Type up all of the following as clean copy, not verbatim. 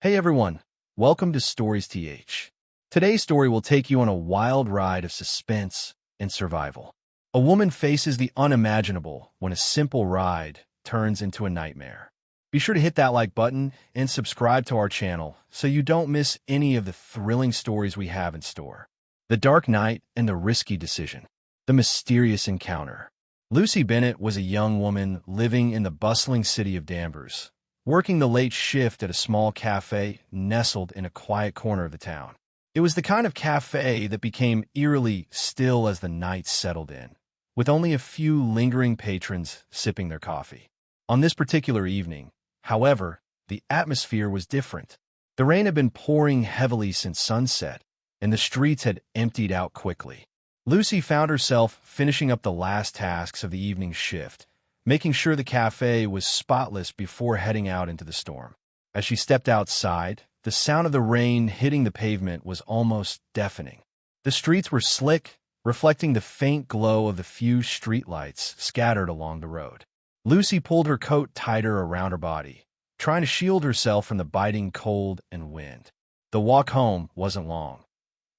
Hey everyone, welcome to Stories TH. Today's story will take you on a wild ride of suspense and survival. A woman faces the unimaginable when a simple ride turns into a nightmare. Be sure to hit that like button and subscribe to our channel so you don't miss any of the thrilling stories we have in store. The Dark Night and the Risky Decision. The Mysterious Encounter. Lucy Bennett was a young woman living in the bustling city of Danvers, working the late shift at a small cafe nestled in a quiet corner of the town. It was the kind of cafe that became eerily still as the night settled in, with only a few lingering patrons sipping their coffee. On this particular evening, however, the atmosphere was different. The rain had been pouring heavily since sunset, and the streets had emptied out quickly. Lucy found herself finishing up the last tasks of the evening shift, making sure the cafe was spotless before heading out into the storm. As she stepped outside, the sound of the rain hitting the pavement was almost deafening. The streets were slick, reflecting the faint glow of the few streetlights scattered along the road. Lucy pulled her coat tighter around her body, trying to shield herself from the biting cold and wind. The walk home wasn't long.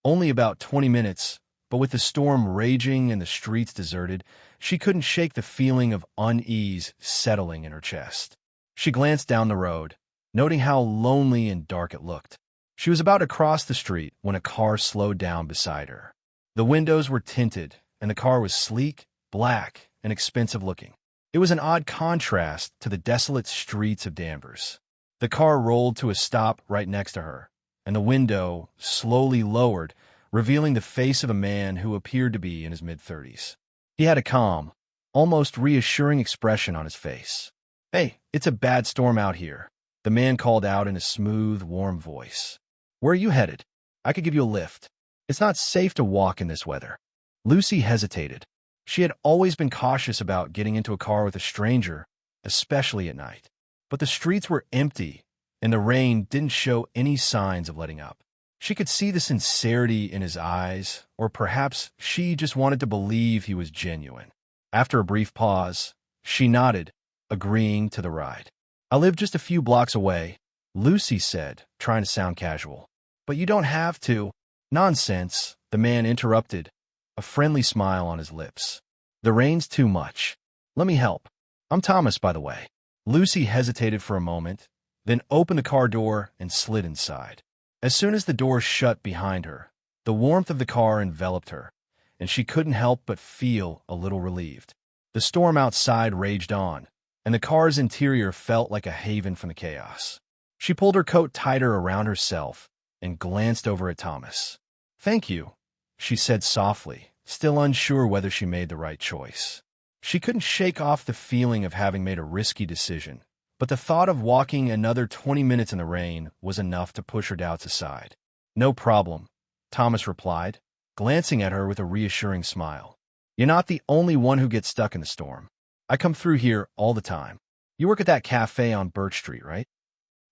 Only about 20 minutes, but with the storm raging and the streets deserted, she couldn't shake the feeling of unease settling in her chest. She glanced down the road, noting how lonely and dark it looked. She was about to cross the street when a car slowed down beside her. The windows were tinted, and the car was sleek, black, and expensive-looking. It was an odd contrast to the desolate streets of Danvers. The car rolled to a stop right next to her, and the window slowly lowered, revealing the face of a man who appeared to be in his mid-30s. He had a calm, almost reassuring expression on his face. "Hey, it's a bad storm out here," the man called out in a smooth, warm voice. "Where are you headed? I could give you a lift. It's not safe to walk in this weather." Lucy hesitated. She had always been cautious about getting into a car with a stranger, especially at night. But the streets were empty, and the rain didn't show any signs of letting up. She could see the sincerity in his eyes, or perhaps she just wanted to believe he was genuine. After a brief pause, she nodded, agreeing to the ride. "I live just a few blocks away," Lucy said, trying to sound casual. "But you don't have to." "Nonsense," the man interrupted, a friendly smile on his lips. "The rain's too much. Let me help. I'm Thomas, by the way." Lucy hesitated for a moment, then opened the car door and slid inside. As soon as the door shut behind her, the warmth of the car enveloped her, and she couldn't help but feel a little relieved. The storm outside raged on, and the car's interior felt like a haven from the chaos. She pulled her coat tighter around herself and glanced over at Thomas. "Thank you," she said softly, still unsure whether she made the right choice. She couldn't shake off the feeling of having made a risky decision, but the thought of walking another 20 minutes in the rain was enough to push her doubts aside. "No problem," Thomas replied, glancing at her with a reassuring smile. "You're not the only one who gets stuck in the storm. I come through here all the time. You work at that cafe on Birch Street, right?"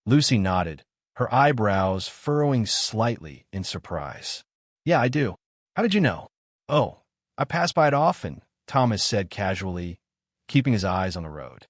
Lucy nodded, her eyebrows furrowing slightly in surprise. "Yeah, I do. How did you know?" "Oh, I pass by it often," Thomas said casually, keeping his eyes on the road.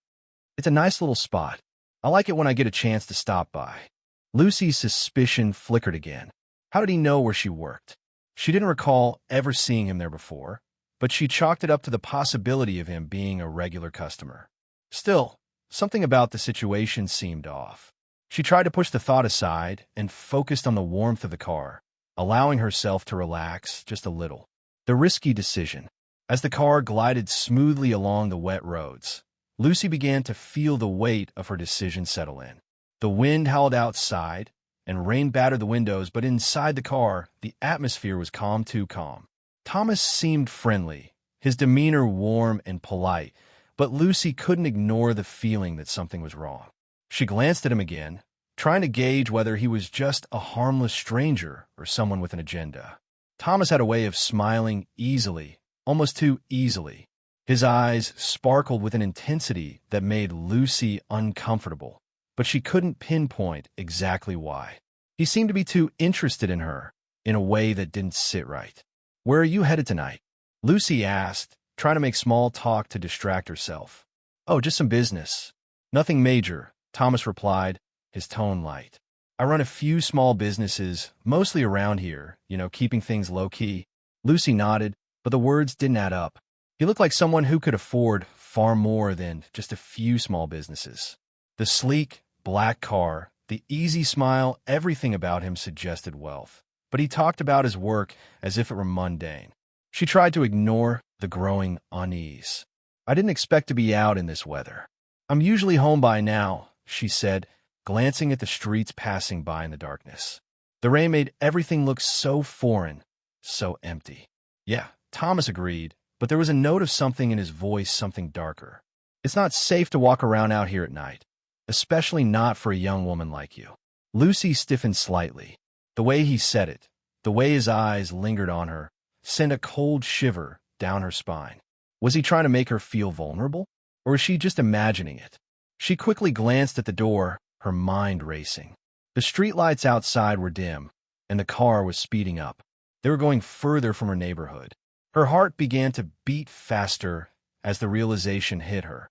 "It's a nice little spot. I like it when I get a chance to stop by." Lucy's suspicion flickered again. How did he know where she worked? She didn't recall ever seeing him there before, but she chalked it up to the possibility of him being a regular customer. Still, something about the situation seemed off. She tried to push the thought aside and focused on the warmth of the car, allowing herself to relax just a little. The risky decision. As the car glided smoothly along the wet roads, Lucy began to feel the weight of her decision settle in. The wind howled outside, and rain battered the windows, but inside the car, the atmosphere was too calm. Thomas seemed friendly, his demeanor warm and polite, but Lucy couldn't ignore the feeling that something was wrong. She glanced at him again, trying to gauge whether he was just a harmless stranger or someone with an agenda. Thomas had a way of smiling easily, almost too easily. His eyes sparkled with an intensity that made Lucy uncomfortable, but she couldn't pinpoint exactly why. He seemed to be too interested in her, in a way that didn't sit right. "Where are you headed tonight?" Lucy asked, trying to make small talk to distract herself. "Oh, just some business. Nothing major," Thomas replied, his tone light. I run a few small businesses, mostly around here, keeping things low-key. Lucy nodded, but the words didn't add up. He looked like someone who could afford far more than just a few small businesses. The sleek, black car, the easy smile, everything about him suggested wealth. But he talked about his work as if it were mundane. She tried to ignore the growing unease. I didn't expect to be out in this weather. I'm usually home by now, she said, glancing at the streets passing by in the darkness. The rain made everything look so foreign, so empty. Yeah, Thomas agreed, but there was a note of something in his voice, something darker. It's not safe to walk around out here at night, especially not for a young woman like you. Lucy stiffened slightly. The way he said it, the way his eyes lingered on her, sent a cold shiver down her spine. Was he trying to make her feel vulnerable? Or was she just imagining it? She quickly glanced at the door, her mind racing. The streetlights outside were dim, and the car was speeding up. They were going further from her neighborhood. Her heart began to beat faster as the realization hit her.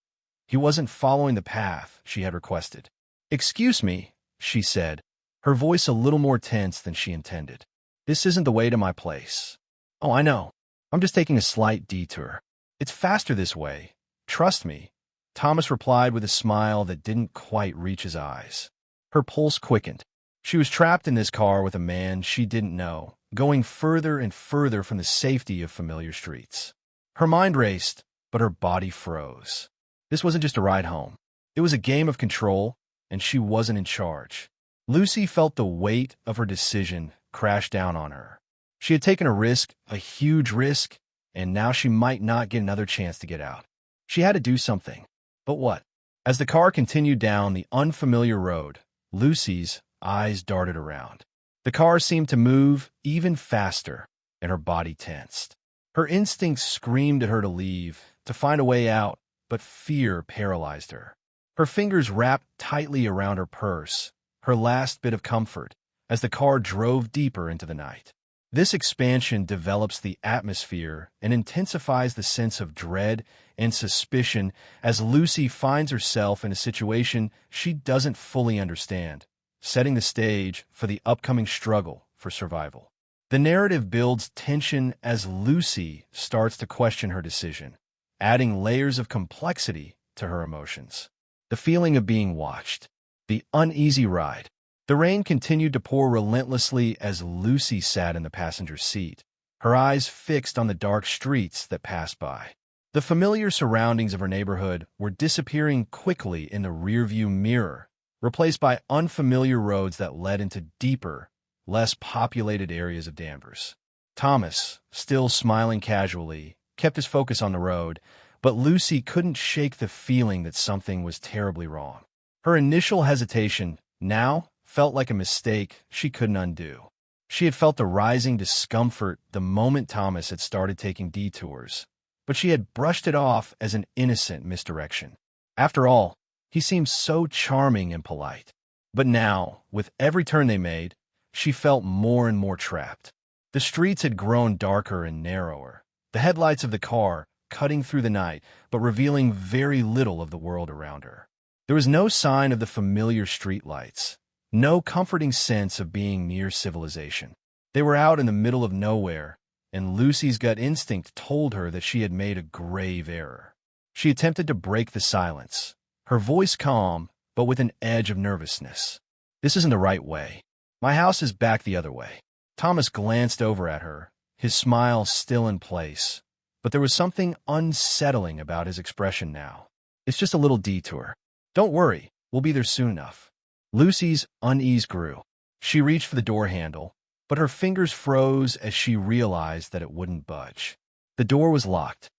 He wasn't following the path she had requested. "Excuse me," she said, her voice a little more tense than she intended. "This isn't the way to my place." "Oh, I know. I'm just taking a slight detour. It's faster this way. Trust me," Thomas replied with a smile that didn't quite reach his eyes. Her pulse quickened. She was trapped in this car with a man she didn't know, going further and further from the safety of familiar streets. Her mind raced, but her body froze. This wasn't just a ride home. It was a game of control, and she wasn't in charge. Lucy felt the weight of her decision crash down on her. She had taken a risk, a huge risk, and now she might not get another chance to get out. She had to do something. But what? As the car continued down the unfamiliar road, Lucy's eyes darted around. The car seemed to move even faster, and her body tensed. Her instincts screamed at her to leave, to find a way out, but fear paralyzed her. Her fingers wrapped tightly around her purse, her last bit of comfort, as the car drove deeper into the night. This expansion develops the atmosphere and intensifies the sense of dread and suspicion as Lucy finds herself in a situation she doesn't fully understand, setting the stage for the upcoming struggle for survival. The narrative builds tension as Lucy starts to question her decision, adding layers of complexity to her emotions. The feeling of being watched, the uneasy ride. The rain continued to pour relentlessly as Lucy sat in the passenger seat, her eyes fixed on the dark streets that passed by. The familiar surroundings of her neighborhood were disappearing quickly in the rearview mirror, replaced by unfamiliar roads that led into deeper, less populated areas of Danvers. Thomas, still smiling casually, kept his focus on the road, but Lucy couldn't shake the feeling that something was terribly wrong. Her initial hesitation now felt like a mistake she couldn't undo. She had felt the rising discomfort the moment Thomas had started taking detours, but she had brushed it off as an innocent misdirection. After all, he seemed so charming and polite. But now, with every turn they made, she felt more and more trapped. The streets had grown darker and narrower, the headlights of the car cutting through the night but revealing very little of the world around her. There was no sign of the familiar streetlights, no comforting sense of being near civilization. They were out in the middle of nowhere, and Lucy's gut instinct told her that she had made a grave error. She attempted to break the silence, her voice calm, but with an edge of nervousness. "This isn't the right way. My house is back the other way." Thomas glanced over at her, his smile still in place, but there was something unsettling about his expression now. "It's just a little detour. Don't worry, we'll be there soon enough." Lucy's unease grew. She reached for the door handle, but her fingers froze as she realized that it wouldn't budge. The door was locked.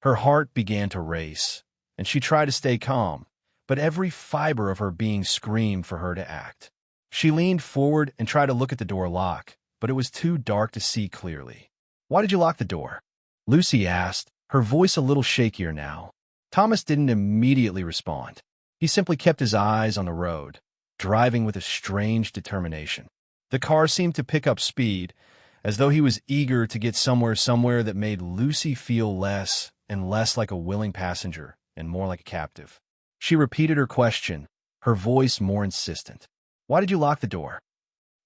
Her heart began to race, and she tried to stay calm, but every fiber of her being screamed for her to act. She leaned forward and tried to look at the door lock, but it was too dark to see clearly. "Why did you lock the door?" Lucy asked, her voice a little shakier now. Thomas didn't immediately respond. He simply kept his eyes on the road, driving with a strange determination. The car seemed to pick up speed, as though he was eager to get somewhere that made Lucy feel less and less like a willing passenger and more like a captive. She repeated her question, her voice more insistent. Why did you lock the door?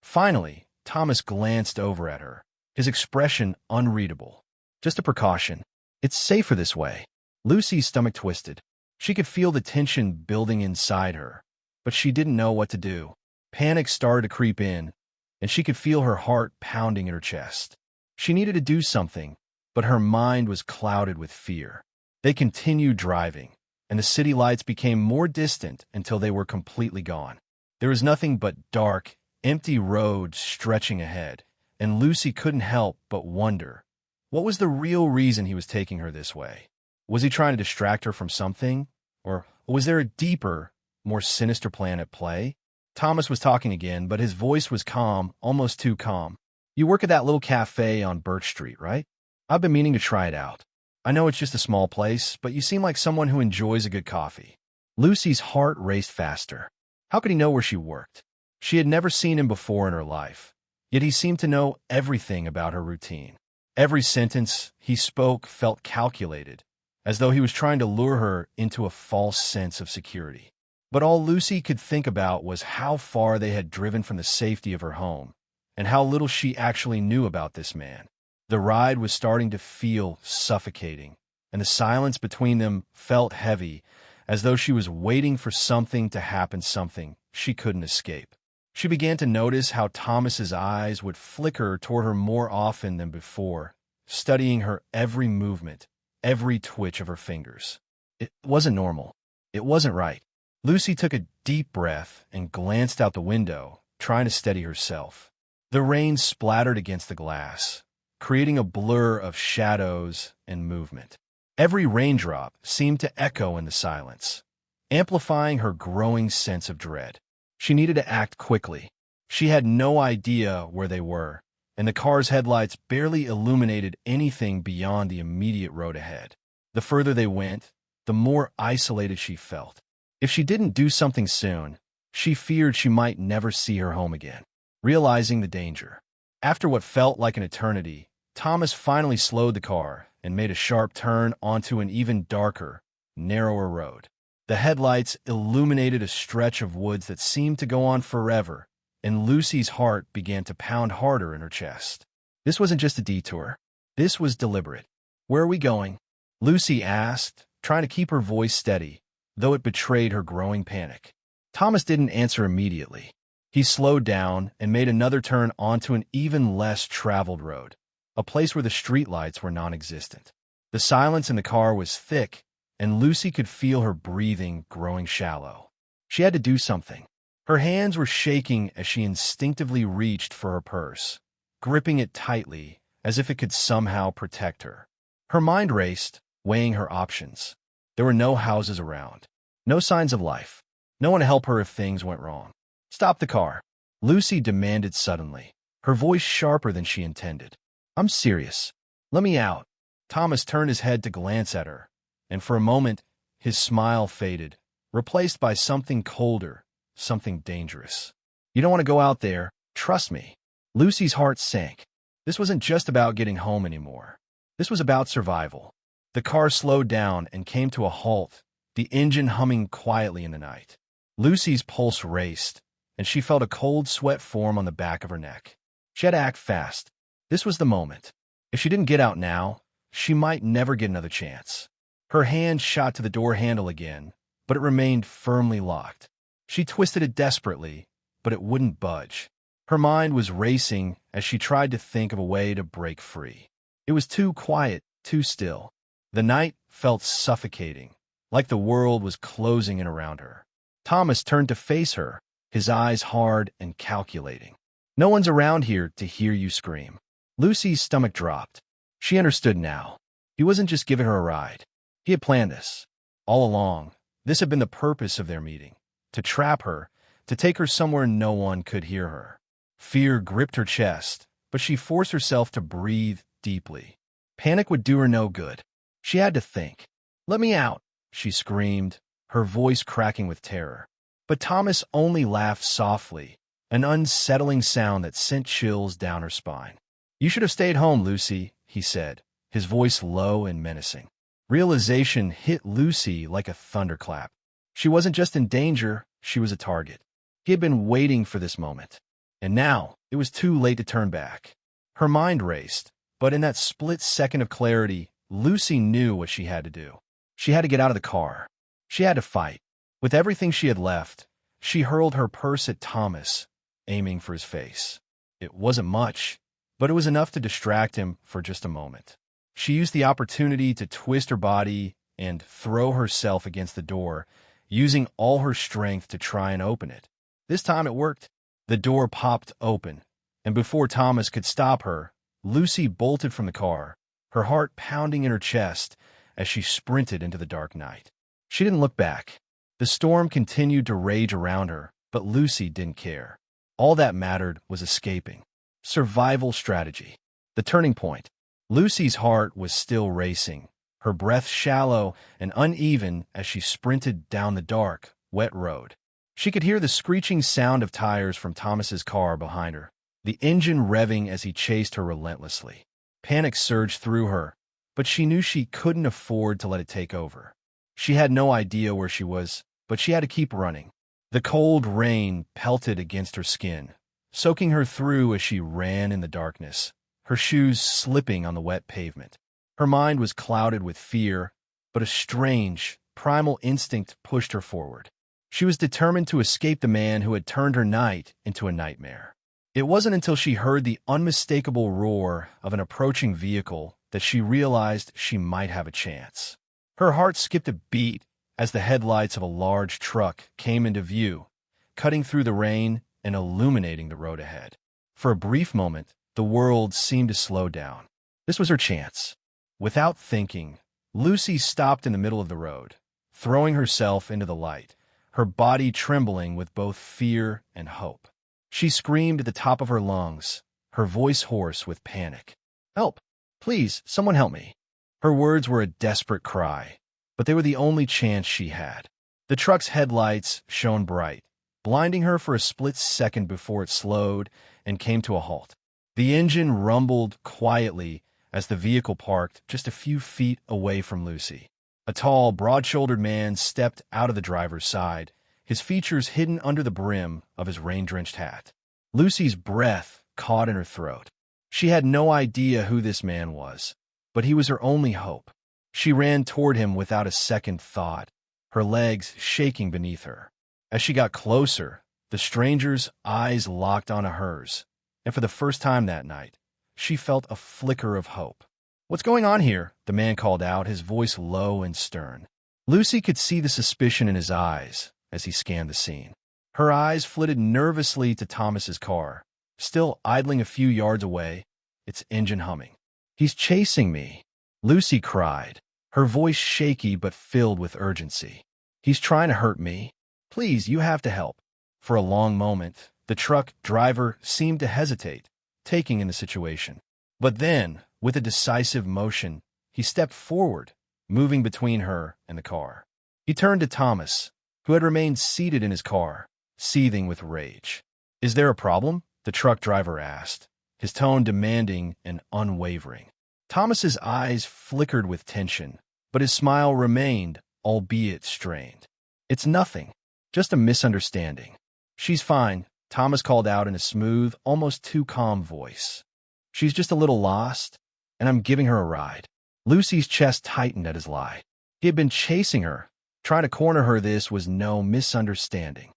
Finally, Thomas glanced over at her, his expression unreadable. Just a precaution. It's safer this way. Lucy's stomach twisted. She could feel the tension building inside her, but she didn't know what to do. Panic started to creep in, and she could feel her heart pounding in her chest. She needed to do something, but her mind was clouded with fear. They continued driving, and the city lights became more distant until they were completely gone. There was nothing but dark, empty roads stretching ahead, and Lucy couldn't help but wonder, what was the real reason he was taking her this way? Was he trying to distract her from something? Or was there a deeper, more sinister plan at play? Thomas was talking again, but his voice was calm, almost too calm. You work at that little cafe on Birch Street, right? I've been meaning to try it out. I know it's just a small place, but you seem like someone who enjoys a good coffee. Lucy's heart raced faster. How could he know where she worked? She had never seen him before in her life, yet he seemed to know everything about her routine. Every sentence he spoke felt calculated, as though he was trying to lure her into a false sense of security. But all Lucy could think about was how far they had driven from the safety of her home, and how little she actually knew about this man. The ride was starting to feel suffocating, and the silence between them felt heavy, as though she was waiting for something to happen, something she couldn't escape. She began to notice how Thomas's eyes would flicker toward her more often than before, studying her every movement, every twitch of her fingers. It wasn't normal. It wasn't right. Lucy took a deep breath and glanced out the window, trying to steady herself. The rain splattered against the glass, creating a blur of shadows and movement. Every raindrop seemed to echo in the silence, amplifying her growing sense of dread. She needed to act quickly. She had no idea where they were, and the car's headlights barely illuminated anything beyond the immediate road ahead. The further they went, the more isolated she felt. If she didn't do something soon, she feared she might never see her home again. Realizing the danger, after what felt like an eternity, Thomas finally slowed the car and made a sharp turn onto an even darker, narrower road. The headlights illuminated a stretch of woods that seemed to go on forever, and Lucy's heart began to pound harder in her chest. This wasn't just a detour. This was deliberate. "Where are we going?" Lucy asked, trying to keep her voice steady, though it betrayed her growing panic. Thomas didn't answer immediately. He slowed down and made another turn onto an even less traveled road, a place where the streetlights were non-existent. The silence in the car was thick, and Lucy could feel her breathing growing shallow. She had to do something. Her hands were shaking as she instinctively reached for her purse, gripping it tightly as if it could somehow protect her. Her mind raced, weighing her options. There were no houses around, no signs of life, no one to help her if things went wrong. "Stop the car," Lucy demanded suddenly, her voice sharper than she intended. "I'm serious. Let me out." Thomas turned his head to glance at her, and for a moment, his smile faded, replaced by something colder, something dangerous. "You don't want to go out there, trust me." Lucy's heart sank. This wasn't just about getting home anymore. This was about survival. The car slowed down and came to a halt, the engine humming quietly in the night. Lucy's pulse raced, and she felt a cold sweat form on the back of her neck. She had to act fast. This was the moment. If she didn't get out now, she might never get another chance. Her hand shot to the door handle again, but it remained firmly locked. She twisted it desperately, but it wouldn't budge. Her mind was racing as she tried to think of a way to break free. It was too quiet, too still. The night felt suffocating, like the world was closing in around her. Thomas turned to face her, his eyes hard and calculating. "No one's around here to hear you scream." Lucy's stomach dropped. She understood now. He wasn't just giving her a ride. He had planned this. All along, this had been the purpose of their meeting. To trap her, to take her somewhere no one could hear her. Fear gripped her chest, but she forced herself to breathe deeply. Panic would do her no good. She had to think. "Let me out," she screamed, her voice cracking with terror. But Thomas only laughed softly, an unsettling sound that sent chills down her spine. "You should have stayed home, Lucy," he said, his voice low and menacing. Realization hit Lucy like a thunderclap. She wasn't just in danger, she was a target. He had been waiting for this moment. And now, it was too late to turn back. Her mind raced, but in that split second of clarity, Lucy knew what she had to do. She had to get out of the car. She had to fight. With everything she had left, she hurled her purse at Thomas, aiming for his face. It wasn't much, but it was enough to distract him for just a moment. She used the opportunity to twist her body and throw herself against the door, using all her strength to try and open it. This time it worked. The door popped open, and before Thomas could stop her, Lucy bolted from the car, her heart pounding in her chest as she sprinted into the dark night. She didn't look back. The storm continued to rage around her, but Lucy didn't care. All that mattered was escaping. Survival strategy. The turning point. Lucy's heart was still racing, her breath shallow and uneven as she sprinted down the dark, wet road. She could hear the screeching sound of tires from Thomas's car behind her, the engine revving as he chased her relentlessly. Panic surged through her, but she knew she couldn't afford to let it take over. She had no idea where she was, but she had to keep running. The cold rain pelted against her skin, soaking her through as she ran in the darkness, her shoes slipping on the wet pavement. Her mind was clouded with fear, but a strange, primal instinct pushed her forward. She was determined to escape the man who had turned her night into a nightmare. It wasn't until she heard the unmistakable roar of an approaching vehicle that she realized she might have a chance. Her heart skipped a beat as the headlights of a large truck came into view, cutting through the rain and illuminating the road ahead. For a brief moment, the world seemed to slow down. This was her chance. Without thinking, Lucy stopped in the middle of the road, throwing herself into the light, her body trembling with both fear and hope. She screamed at the top of her lungs, her voice hoarse with panic. "Help! Please, someone help me!" Her words were a desperate cry, but they were the only chance she had. The truck's headlights shone bright, blinding her for a split second before it slowed and came to a halt. The engine rumbled quietly as the vehicle parked just a few feet away from Lucy. A tall, broad-shouldered man stepped out of the driver's side, his features hidden under the brim of his rain-drenched hat. Lucy's breath caught in her throat. She had no idea who this man was, but he was her only hope. She ran toward him without a second thought, her legs shaking beneath her. As she got closer, the stranger's eyes locked onto hers, and for the first time that night, she felt a flicker of hope. "What's going on here?" the man called out, his voice low and stern. Lucy could see the suspicion in his eyes as he scanned the scene. Her eyes flitted nervously to Thomas's car, still idling a few yards away, its engine humming. "He's chasing me," Lucy cried, her voice shaky but filled with urgency. "He's trying to hurt me. Please, you have to help." For a long moment, the truck driver seemed to hesitate, taking in the situation. But then, with a decisive motion, he stepped forward, moving between her and the car. He turned to Thomas, who had remained seated in his car, seething with rage. "Is there a problem?" the truck driver asked, his tone demanding and unwavering. Thomas's eyes flickered with tension, but his smile remained, albeit strained. "It's nothing, just a misunderstanding." "She's fine," Thomas called out in a smooth, almost too calm voice. "She's just a little lost, and I'm giving her a ride." Lucy's chest tightened at his lie. He had been chasing her, trying to corner her. This was no misunderstanding.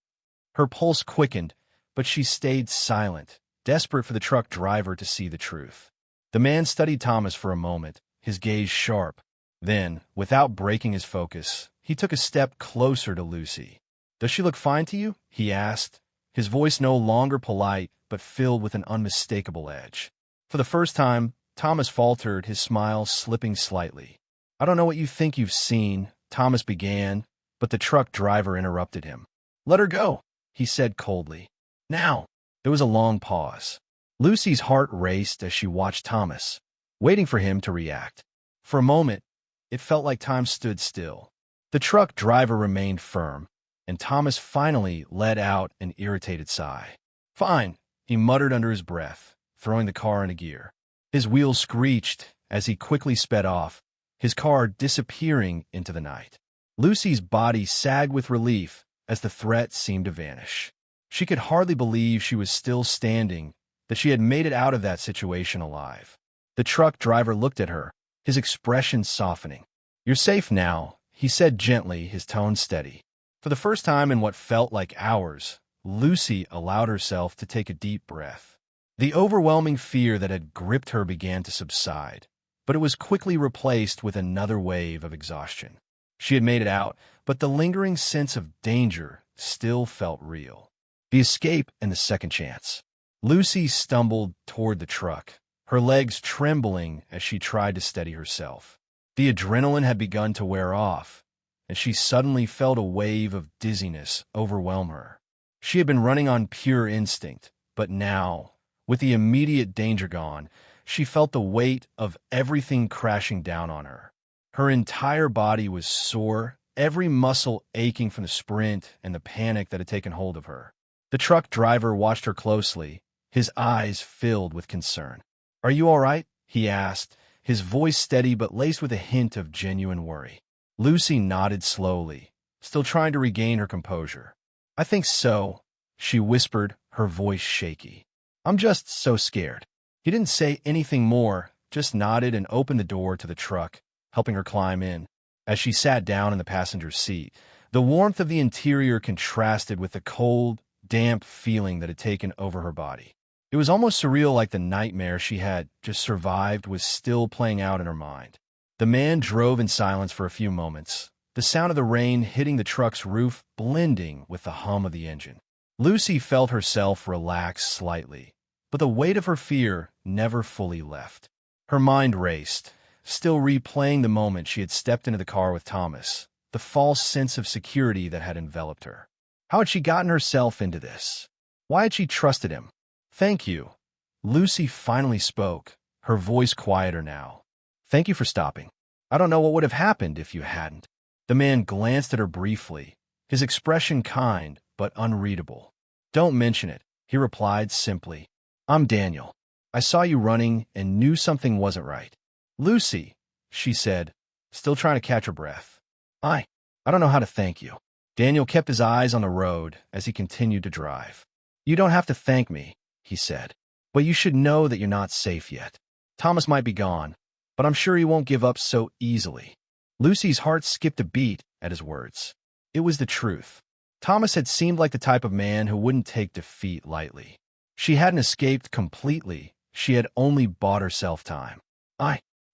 Her pulse quickened, but she stayed silent, desperate for the truck driver to see the truth. The man studied Thomas for a moment, his gaze sharp. Then, without breaking his focus, he took a step closer to Lucy. "Does she look fine to you?" he asked, his voice no longer polite, but filled with an unmistakable edge. For the first time, Thomas faltered, his smile slipping slightly. "I don't know what you think you've seen," Thomas began, but the truck driver interrupted him. "Let her go," he said coldly. "Now." There was a long pause. Lucy's heart raced as she watched Thomas, waiting for him to react. For a moment, it felt like time stood still. The truck driver remained firm, and Thomas finally let out an irritated sigh. "Fine," he muttered under his breath, throwing the car into gear. His wheels screeched as he quickly sped off, his car disappearing into the night. Lucy's body sagged with relief as the threat seemed to vanish. She could hardly believe she was still standing, that she had made it out of that situation alive. The truck driver looked at her, his expression softening. "You're safe now," he said gently, his tone steady. For the first time in what felt like hours, Lucy allowed herself to take a deep breath. The overwhelming fear that had gripped her began to subside, but it was quickly replaced with another wave of exhaustion. She had made it out, but the lingering sense of danger still felt real. The escape and the second chance. Lucy stumbled toward the truck, her legs trembling as she tried to steady herself. The adrenaline had begun to wear off, and she suddenly felt a wave of dizziness overwhelm her. She had been running on pure instinct, but now, with the immediate danger gone, she felt the weight of everything crashing down on her. Her entire body was sore, every muscle aching from the sprint and the panic that had taken hold of her. The truck driver watched her closely, his eyes filled with concern. "Are you all right?" he asked, his voice steady but laced with a hint of genuine worry. Lucy nodded slowly, still trying to regain her composure. "I think so," she whispered, her voice shaky. "I'm just so scared." He didn't say anything more, just nodded and opened the door to the truck, helping her climb in. As she sat down in the passenger seat, the warmth of the interior contrasted with the cold, damp feeling that had taken over her body. It was almost surreal, like the nightmare she had just survived was still playing out in her mind. The man drove in silence for a few moments, the sound of the rain hitting the truck's roof blending with the hum of the engine. Lucy felt herself relax slightly, but the weight of her fear never fully left. Her mind raced, still replaying the moment she had stepped into the car with Thomas, the false sense of security that had enveloped her. How had she gotten herself into this? Why had she trusted him? "Thank you." Lucy finally spoke, her voice quieter now. "Thank you for stopping. I don't know what would have happened if you hadn't." The man glanced at her briefly, his expression kind but unreadable. "Don't mention it," he replied simply. "I'm Daniel. I saw you running and knew something wasn't right." "Lucy," she said, still trying to catch her breath. I don't know how to thank you." Daniel kept his eyes on the road as he continued to drive. "You don't have to thank me," he said, "but you should know that you're not safe yet. Thomas might be gone, but I'm sure he won't give up so easily." Lucy's heart skipped a beat at his words. It was the truth. Thomas had seemed like the type of man who wouldn't take defeat lightly. She hadn't escaped completely. She had only bought herself time.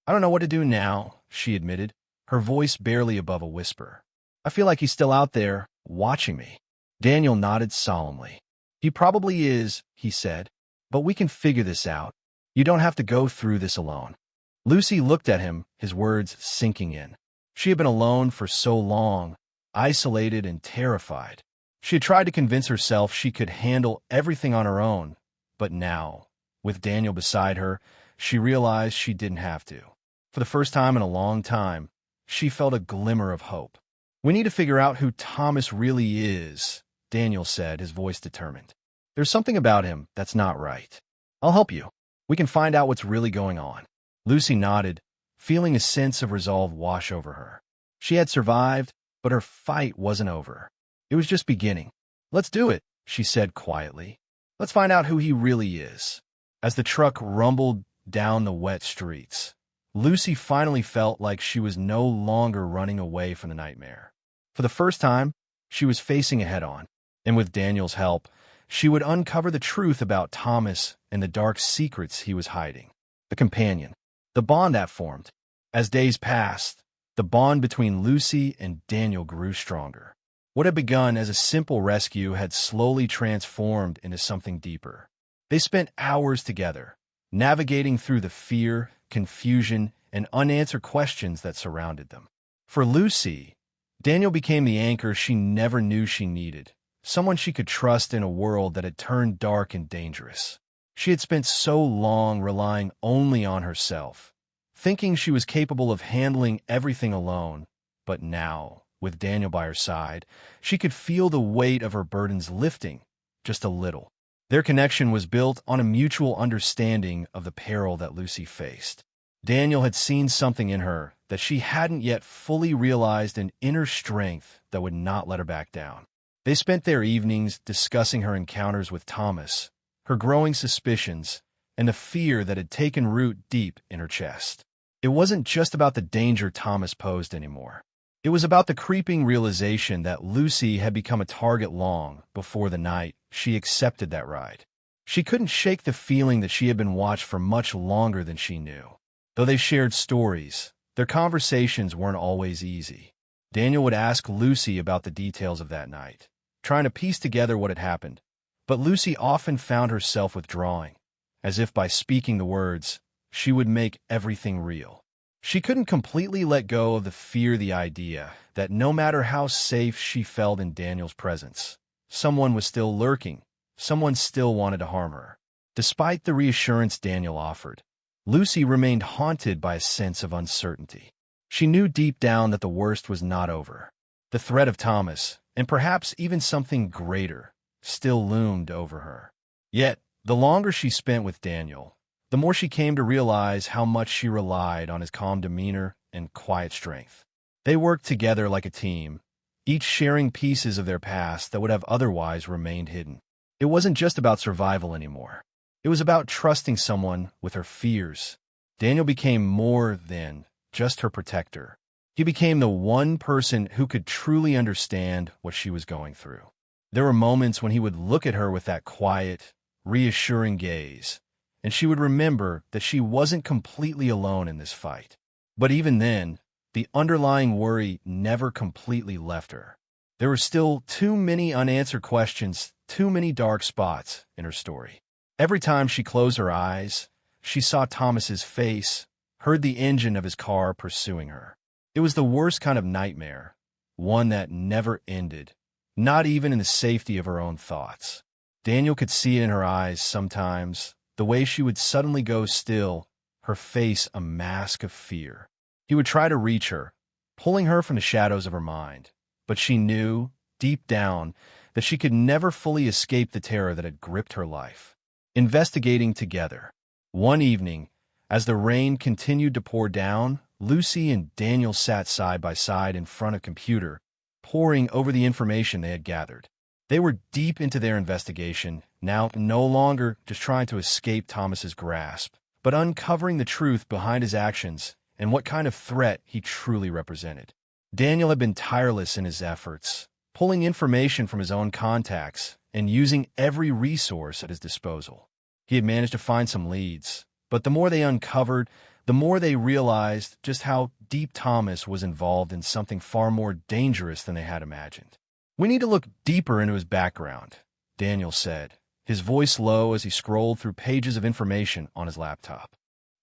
I don't know what to do now," she admitted, her voice barely above a whisper. "I feel like he's still out there, watching me." Daniel nodded solemnly. "He probably is," he said, "but we can figure this out. You don't have to go through this alone." Lucy looked at him, his words sinking in. She had been alone for so long, isolated and terrified. She had tried to convince herself she could handle everything on her own, but now, with Daniel beside her, she realized she didn't have to. For the first time in a long time, she felt a glimmer of hope. "We need to figure out who Thomas really is," Daniel said, his voice determined. "There's something about him that's not right. I'll help you. We can find out what's really going on." Lucy nodded, feeling a sense of resolve wash over her. She had survived, but her fight wasn't over. It was just beginning. "Let's do it," she said quietly. "Let's find out who he really is." As the truck rumbled down the wet streets, Lucy finally felt like she was no longer running away from the nightmare. For the first time, she was facing it head-on, and with Daniel's help, she would uncover the truth about Thomas and the dark secrets he was hiding. The companion, the bond that formed. As days passed, the bond between Lucy and Daniel grew stronger. What had begun as a simple rescue had slowly transformed into something deeper. They spent hours together, navigating through the fear, confusion, and unanswered questions that surrounded them. For Lucy, Daniel became the anchor she never knew she needed, someone she could trust in a world that had turned dark and dangerous. She had spent so long relying only on herself, thinking she was capable of handling everything alone, but now, with Daniel by her side, she could feel the weight of her burdens lifting, just a little. Their connection was built on a mutual understanding of the peril that Lucy faced. Daniel had seen something in her that she hadn't yet fully realized, an inner strength that would not let her back down. They spent their evenings discussing her encounters with Thomas, her growing suspicions, and the fear that had taken root deep in her chest. It wasn't just about the danger Thomas posed anymore. It was about the creeping realization that Lucy had become a target long before the night she accepted that ride. She couldn't shake the feeling that she had been watched for much longer than she knew. Though they shared stories, their conversations weren't always easy. Daniel would ask Lucy about the details of that night, trying to piece together what had happened. But Lucy often found herself withdrawing, as if by speaking the words, she would make everything real. She couldn't completely let go of the idea that no matter how safe she felt in Daniel's presence, someone was still lurking, someone still wanted to harm her. Despite the reassurance Daniel offered, Lucy remained haunted by a sense of uncertainty. She knew deep down that the worst was not over. The threat of Thomas, and perhaps even something greater, still loomed over her. Yet, the longer she spent with Daniel, the more she came to realize how much she relied on his calm demeanor and quiet strength. They worked together like a team, each sharing pieces of their past that would have otherwise remained hidden. It wasn't just about survival anymore. It was about trusting someone with her fears. Daniel became more than just her protector. He became the one person who could truly understand what she was going through. There were moments when he would look at her with that quiet, reassuring gaze, and she would remember that she wasn't completely alone in this fight. But even then, the underlying worry never completely left her. There were still too many unanswered questions, too many dark spots in her story. Every time she closed her eyes, she saw Thomas's face, heard the engine of his car pursuing her. It was the worst kind of nightmare, one that never ended, not even in the safety of her own thoughts. Daniel could see it in her eyes sometimes, the way she would suddenly go still, her face a mask of fear. He would try to reach her, pulling her from the shadows of her mind, but she knew, deep down, that she could never fully escape the terror that had gripped her life. Investigating together. One evening, as the rain continued to pour down, Lucy and Daniel sat side by side in front of a computer, poring over the information they had gathered. They were deep into their investigation, now no longer just trying to escape Thomas's grasp, but uncovering the truth behind his actions and what kind of threat he truly represented. Daniel had been tireless in his efforts, pulling information from his own contacts and using every resource at his disposal. He had managed to find some leads, but the more they uncovered, the more they realized just how deep Thomas was involved in something far more dangerous than they had imagined. "We need to look deeper into his background," Daniel said, his voice low as he scrolled through pages of information on his laptop.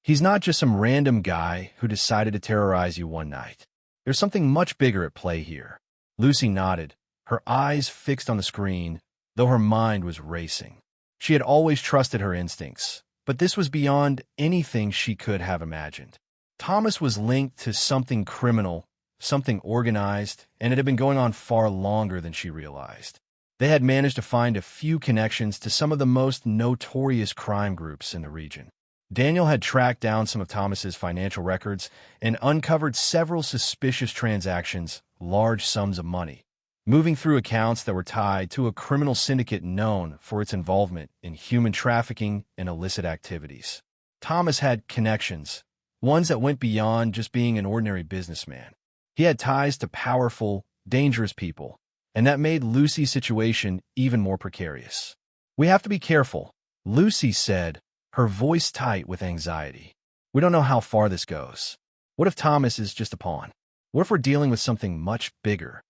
"He's not just some random guy who decided to terrorize you one night. There's something much bigger at play here." Lucy nodded, her eyes fixed on the screen, though her mind was racing. She had always trusted her instincts, but this was beyond anything she could have imagined. Thomas was linked to something criminal, something organized, and it had been going on far longer than she realized. They had managed to find a few connections to some of the most notorious crime groups in the region. Daniel had tracked down some of Thomas's financial records and uncovered several suspicious transactions, large sums of money, moving through accounts that were tied to a criminal syndicate known for its involvement in human trafficking and illicit activities. Thomas had connections, ones that went beyond just being an ordinary businessman. He had ties to powerful, dangerous people, and that made Lucy's situation even more precarious. "We have to be careful," Lucy said, her voice tight with anxiety. "We don't know how far this goes. What if Thomas is just a pawn? What if we're dealing with something much bigger?"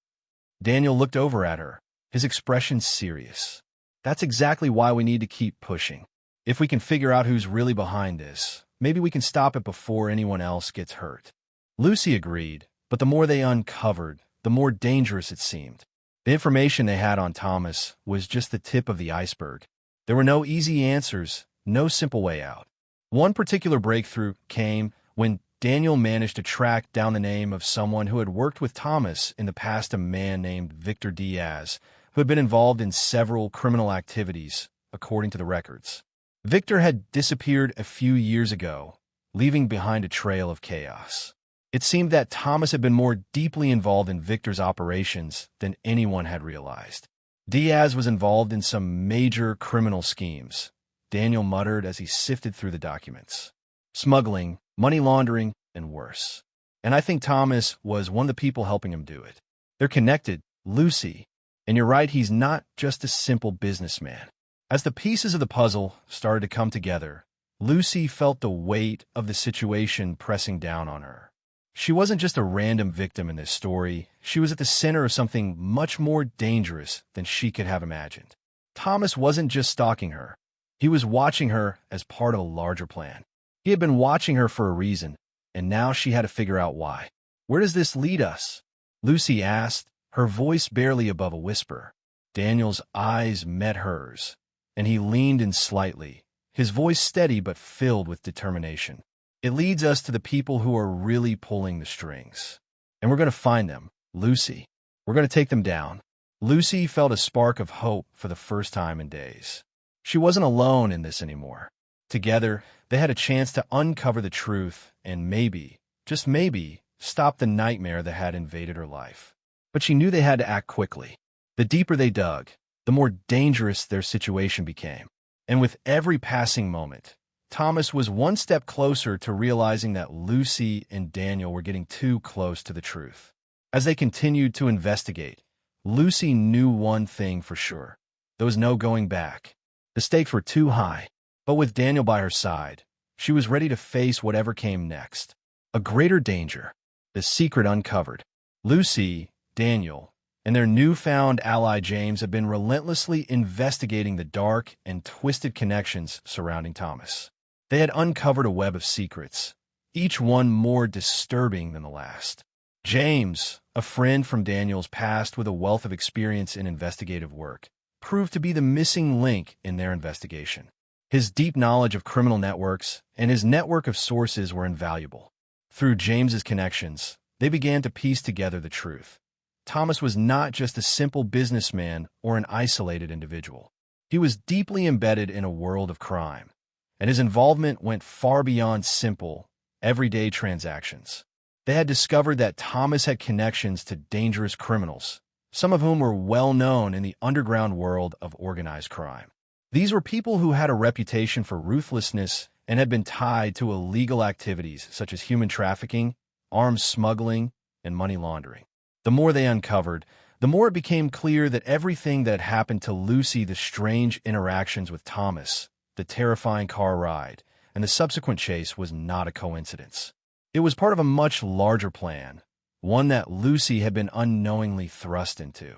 Daniel looked over at her, his expression serious. "That's exactly why we need to keep pushing. If we can figure out who's really behind this, maybe we can stop it before anyone else gets hurt." Lucy agreed, but the more they uncovered, the more dangerous it seemed. The information they had on Thomas was just the tip of the iceberg. There were no easy answers, no simple way out. One particular breakthrough came when Daniel managed to track down the name of someone who had worked with Thomas in the past, a man named Victor Diaz, who had been involved in several criminal activities, according to the records. Victor had disappeared a few years ago, leaving behind a trail of chaos. It seemed that Thomas had been more deeply involved in Victor's operations than anyone had realized. Diaz was involved in some major criminal schemes, Daniel muttered as he sifted through the documents. Smuggling, money laundering, and worse. And I think Thomas was one of the people helping him do it. They're connected, Lucy. And you're right, he's not just a simple businessman. As the pieces of the puzzle started to come together, Lucy felt the weight of the situation pressing down on her. She wasn't just a random victim in this story. She was at the center of something much more dangerous than she could have imagined. Thomas wasn't just stalking her. He was watching her as part of a larger plan. He had been watching her for a reason, and now she had to figure out why. "Where does this lead us?" Lucy asked, her voice barely above a whisper. Daniel's eyes met hers, and he leaned in slightly, his voice steady but filled with determination. "It leads us to the people who are really pulling the strings. And we're going to find them, Lucy. We're going to take them down." Lucy felt a spark of hope for the first time in days. She wasn't alone in this anymore. Together, they had a chance to uncover the truth and maybe, just maybe, stop the nightmare that had invaded her life. But she knew they had to act quickly. The deeper they dug, the more dangerous their situation became. And with every passing moment, Thomas was one step closer to realizing that Lucy and Daniel were getting too close to the truth. As they continued to investigate, Lucy knew one thing for sure. There was no going back. The stakes were too high. But with Daniel by her side, she was ready to face whatever came next. A greater danger. The secret uncovered. Lucy, Daniel, and their newfound ally James have been relentlessly investigating the dark and twisted connections surrounding Thomas. They had uncovered a web of secrets, each one more disturbing than the last. James, a friend from Daniel's past with a wealth of experience in investigative work, proved to be the missing link in their investigation. His deep knowledge of criminal networks and his network of sources were invaluable. Through James's connections, they began to piece together the truth. Thomas was not just a simple businessman or an isolated individual. He was deeply embedded in a world of crime, and his involvement went far beyond simple, everyday transactions. They had discovered that Thomas had connections to dangerous criminals, some of whom were well known in the underground world of organized crime. These were people who had a reputation for ruthlessness and had been tied to illegal activities such as human trafficking, arms smuggling, and money laundering. The more they uncovered, the more it became clear that everything that had happened to Lucy, the strange interactions with Thomas, the terrifying car ride, and the subsequent chase was not a coincidence. It was part of a much larger plan, one that Lucy had been unknowingly thrust into.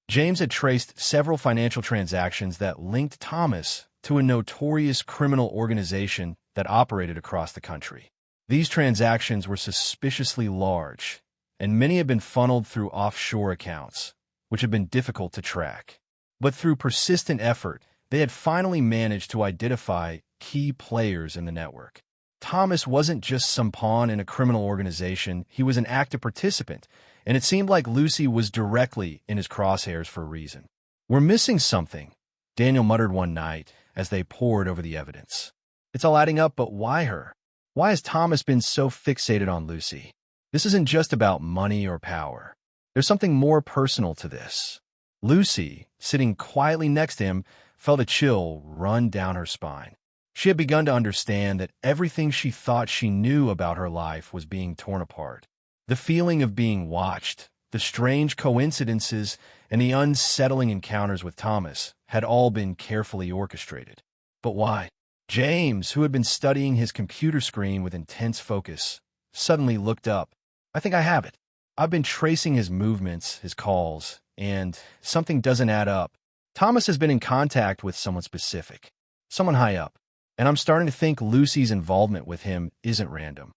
James had traced several financial transactions that linked Thomas to a notorious criminal organization that operated across the country. These transactions were suspiciously large, and many had been funneled through offshore accounts, which had been difficult to track. But through persistent effort, they had finally managed to identify key players in the network. Thomas wasn't just some pawn in a criminal organization, he was an active participant, and it seemed like Lucy was directly in his crosshairs for a reason. "We're missing something," Daniel muttered one night as they pored over the evidence. "It's all adding up, but why her? Why has Thomas been so fixated on Lucy? This isn't just about money or power. There's something more personal to this." Lucy, sitting quietly next to him, felt a chill run down her spine. She had begun to understand that everything she thought she knew about her life was being torn apart. The feeling of being watched, the strange coincidences, and the unsettling encounters with Thomas had all been carefully orchestrated. But why? James, who had been studying his computer screen with intense focus, suddenly looked up. "I think I have it. I've been tracing his movements, his calls, and something doesn't add up. Thomas has been in contact with someone specific, someone high up, and I'm starting to think Lucy's involvement with him isn't random."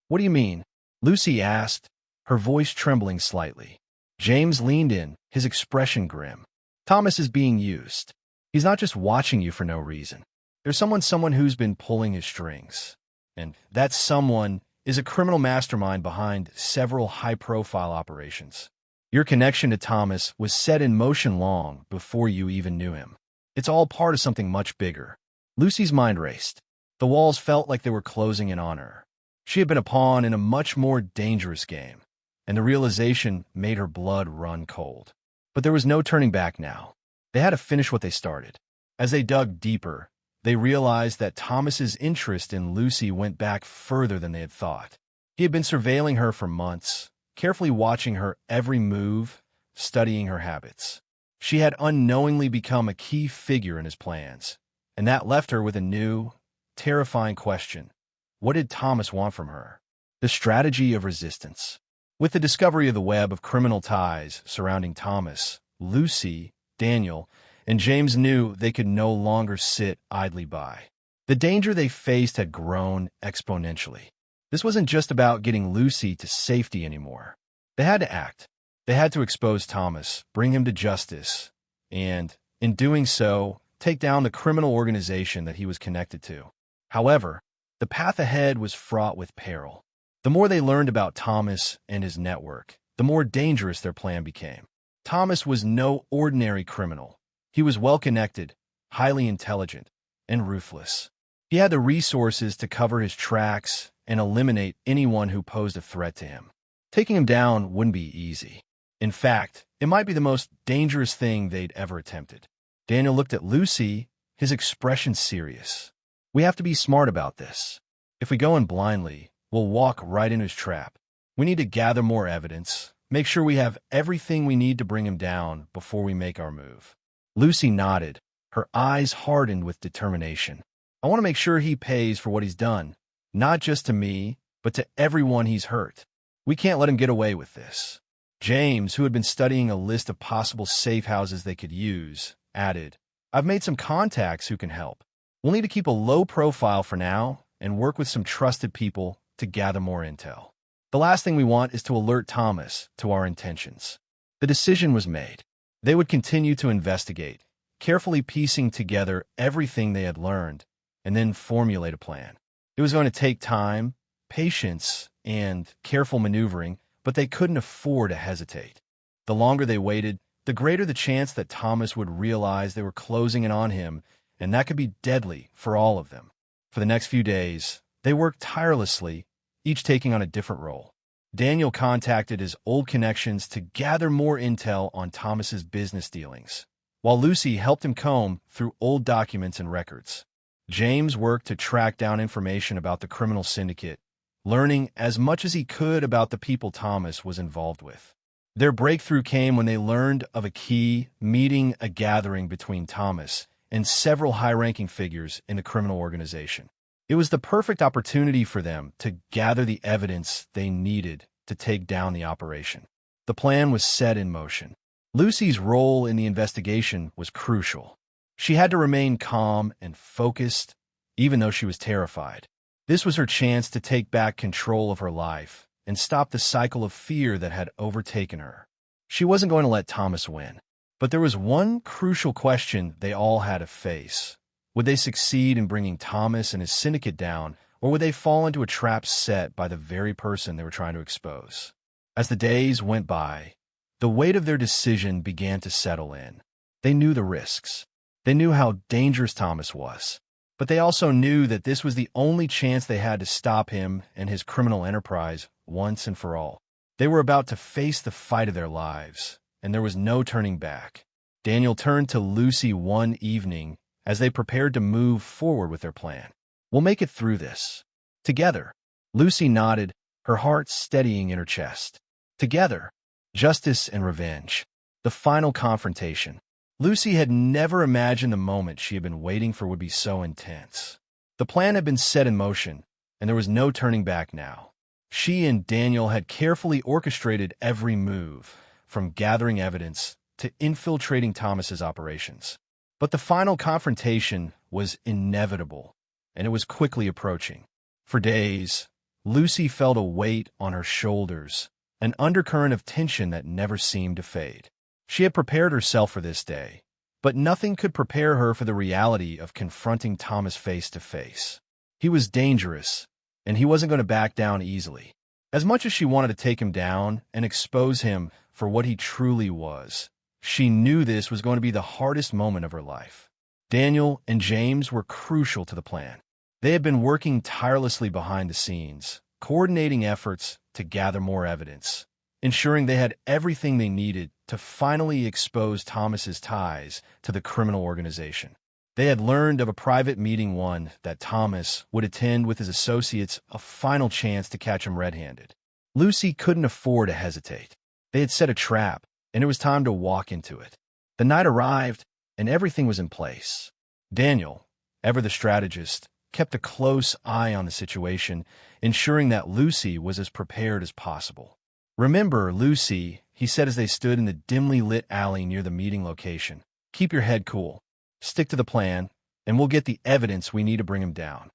"What do you mean?" Lucy asked, her voice trembling slightly. James leaned in, his expression grim. "Thomas is being used. He's not just watching you for no reason. There's someone who's been pulling his strings. And that someone is a criminal mastermind behind several high-profile operations. Your connection to Thomas was set in motion long before you even knew him. It's all part of something much bigger." Lucy's mind raced. The walls felt like they were closing in on her. She had been a pawn in a much more dangerous game, and the realization made her blood run cold. But there was no turning back now. They had to finish what they started. As they dug deeper, they realized that Thomas's interest in Lucy went back further than they had thought. He had been surveilling her for months, carefully watching her every move, studying her habits. She had unknowingly become a key figure in his plans, and that left her with a new, terrifying question. What did Thomas want from her? The strategy of resistance. With the discovery of the web of criminal ties surrounding Thomas, Lucy, Daniel, and James knew they could no longer sit idly by. The danger they faced had grown exponentially. This wasn't just about getting Lucy to safety anymore. They had to act. They had to expose Thomas, bring him to justice, and, in doing so, take down the criminal organization that he was connected to. However, the path ahead was fraught with peril. The more they learned about Thomas and his network, the more dangerous their plan became. Thomas was no ordinary criminal. He was well-connected, highly intelligent, and ruthless. He had the resources to cover his tracks and eliminate anyone who posed a threat to him. Taking him down wouldn't be easy. In fact, it might be the most dangerous thing they'd ever attempted. Daniel looked at Lucy, his expression serious. We have to be smart about this. If we go in blindly, we'll walk right into his trap. We need to gather more evidence, make sure we have everything we need to bring him down before we make our move. Lucy nodded, her eyes hardened with determination. I want to make sure he pays for what he's done, not just to me, but to everyone he's hurt. We can't let him get away with this. James, who had been studying a list of possible safe houses they could use, added, I've made some contacts who can help. We'll need to keep a low profile for now and work with some trusted people to gather more intel. The last thing we want is to alert Thomas to our intentions. The decision was made. They would continue to investigate, carefully piecing together everything they had learned, and then formulate a plan. It was going to take time, patience, and careful maneuvering, but they couldn't afford to hesitate. The longer they waited, the greater the chance that Thomas would realize they were closing in on him, and that could be deadly for all of them. For the next few days, they worked tirelessly, each taking on a different role. Daniel contacted his old connections to gather more intel on Thomas's business dealings, while Lucy helped him comb through old documents and records. James worked to track down information about the criminal syndicate, learning as much as he could about the people Thomas was involved with. Their breakthrough came when they learned of a key meeting, a gathering between Thomas and several high-ranking figures in the criminal organization. It was the perfect opportunity for them to gather the evidence they needed to take down the operation. The plan was set in motion. Lucy's role in the investigation was crucial. She had to remain calm and focused, even though she was terrified. This was her chance to take back control of her life and stop the cycle of fear that had overtaken her. She wasn't going to let Thomas win. But there was one crucial question they all had to face. Would they succeed in bringing Thomas and his syndicate down, or would they fall into a trap set by the very person they were trying to expose? As the days went by, the weight of their decision began to settle in. They knew the risks. They knew how dangerous Thomas was. But they also knew that this was the only chance they had to stop him and his criminal enterprise once and for all. They were about to face the fight of their lives, and there was no turning back. Daniel turned to Lucy one evening as they prepared to move forward with their plan. We'll make it through this. Together. Lucy nodded, her heart steadying in her chest. Together. Justice and revenge. The final confrontation. Lucy had never imagined the moment she had been waiting for would be so intense. The plan had been set in motion, and there was no turning back now. She and Daniel had carefully orchestrated every move, from gathering evidence to infiltrating Thomas's operations. But the final confrontation was inevitable, and it was quickly approaching. For days, Lucy felt a weight on her shoulders, an undercurrent of tension that never seemed to fade. She had prepared herself for this day, but nothing could prepare her for the reality of confronting Thomas face to face. He was dangerous, and he wasn't going to back down easily. As much as she wanted to take him down and expose him for what he truly was, she knew this was going to be the hardest moment of her life. Daniel and James were crucial to the plan. They had been working tirelessly behind the scenes, coordinating efforts to gather more evidence, ensuring they had everything they needed to finally expose Thomas's ties to the criminal organization. They had learned of a private meeting, one that Thomas would attend with his associates, a final chance to catch him red-handed. Lucy couldn't afford to hesitate. They had set a trap, and it was time to walk into it. The night arrived, and everything was in place. Daniel, ever the strategist, kept a close eye on the situation, ensuring that Lucy was as prepared as possible. "Remember, Lucy," he said as they stood in the dimly lit alley near the meeting location. "Keep your head cool. Stick to the plan, and we'll get the evidence we need to bring him down."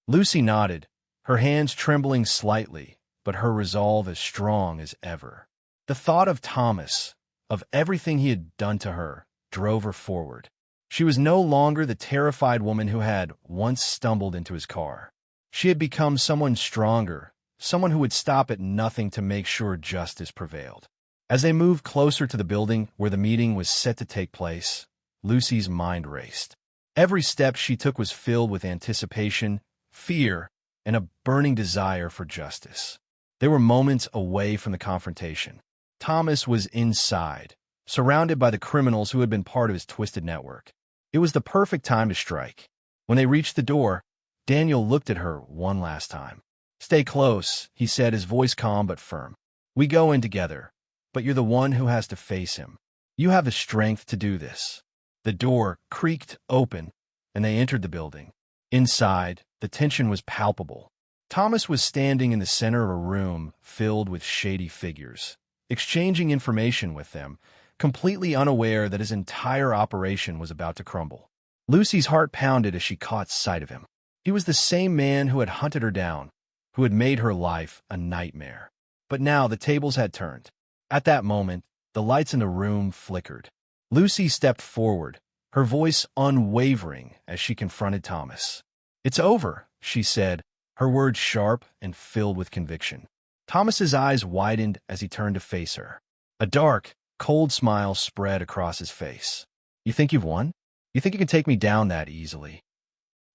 Lucy nodded, her hands trembling slightly, but her resolve as strong as ever. The thought of Thomas, of everything he had done to her, drove her forward. She was no longer the terrified woman who had once stumbled into his car. She had become someone stronger, someone who would stop at nothing to make sure justice prevailed. As they moved closer to the building where the meeting was set to take place, Lucy's mind raced. Every step she took was filled with anticipation, fear, and a burning desire for justice. They were moments away from the confrontation. Thomas was inside, surrounded by the criminals who had been part of his twisted network. It was the perfect time to strike. When they reached the door, Daniel looked at her one last time. "Stay close," he said, his voice calm but firm. "We go in together, but you're the one who has to face him. You have the strength to do this." The door creaked open, and they entered the building. Inside, the tension was palpable. Thomas was standing in the center of a room filled with shady figures, exchanging information with them, completely unaware that his entire operation was about to crumble. Lucy's heart pounded as she caught sight of him. He was the same man who had hunted her down, who had made her life a nightmare. But now the tables had turned. At that moment, the lights in the room flickered. Lucy stepped forward, her voice unwavering as she confronted Thomas. "It's over," she said, her words sharp and filled with conviction. Thomas's eyes widened as he turned to face her. A dark, cold smile spread across his face. "You think you've won? You think you can take me down that easily?"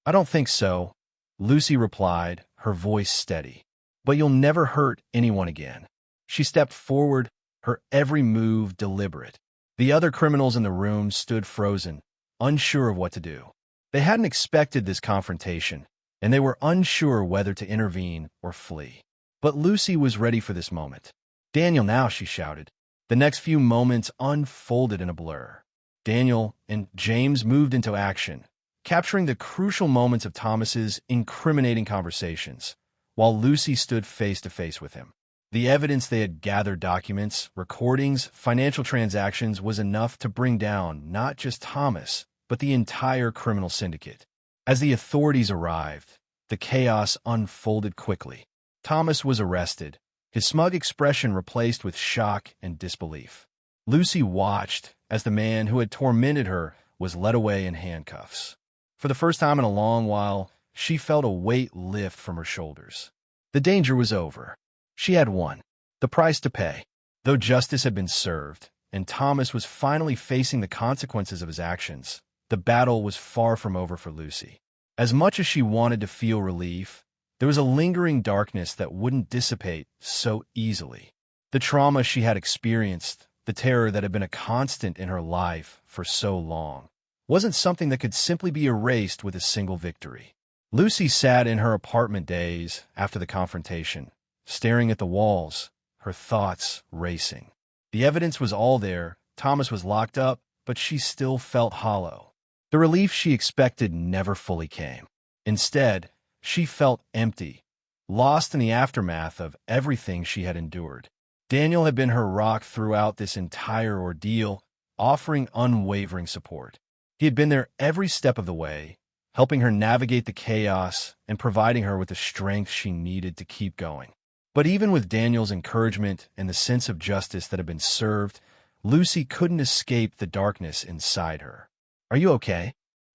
"I don't think so," Lucy replied, her voice steady. "But you'll never hurt anyone again." She stepped forward, her every move deliberate. The other criminals in the room stood frozen, unsure of what to do. They hadn't expected this confrontation, and they were unsure whether to intervene or flee. But Lucy was ready for this moment. "Daniel now," she shouted. The next few moments unfolded in a blur. Daniel and James moved into action, capturing the crucial moments of Thomas's incriminating conversations, while Lucy stood face to face with him. The evidence they had gathered, documents, recordings, financial transactions, was enough to bring down not just Thomas, but the entire criminal syndicate. As the authorities arrived, the chaos unfolded quickly. Thomas was arrested, his smug expression replaced with shock and disbelief. Lucy watched as the man who had tormented her was led away in handcuffs. For the first time in a long while, she felt a weight lift from her shoulders. The danger was over. She had won. The price to pay. Though justice had been served, and Thomas was finally facing the consequences of his actions, the battle was far from over for Lucy. As much as she wanted to feel relief, there was a lingering darkness that wouldn't dissipate so easily. The trauma she had experienced, the terror that had been a constant in her life for so long, wasn't something that could simply be erased with a single victory. Lucy sat in her apartment days after the confrontation, staring at the walls, her thoughts racing. The evidence was all there, Thomas was locked up, but she still felt hollow. The relief she expected never fully came. Instead, she felt empty, lost in the aftermath of everything she had endured. Daniel had been her rock throughout this entire ordeal, offering unwavering support. He had been there every step of the way, helping her navigate the chaos and providing her with the strength she needed to keep going. But even with Daniel's encouragement and the sense of justice that had been served, Lucy couldn't escape the darkness inside her. "Are you okay?"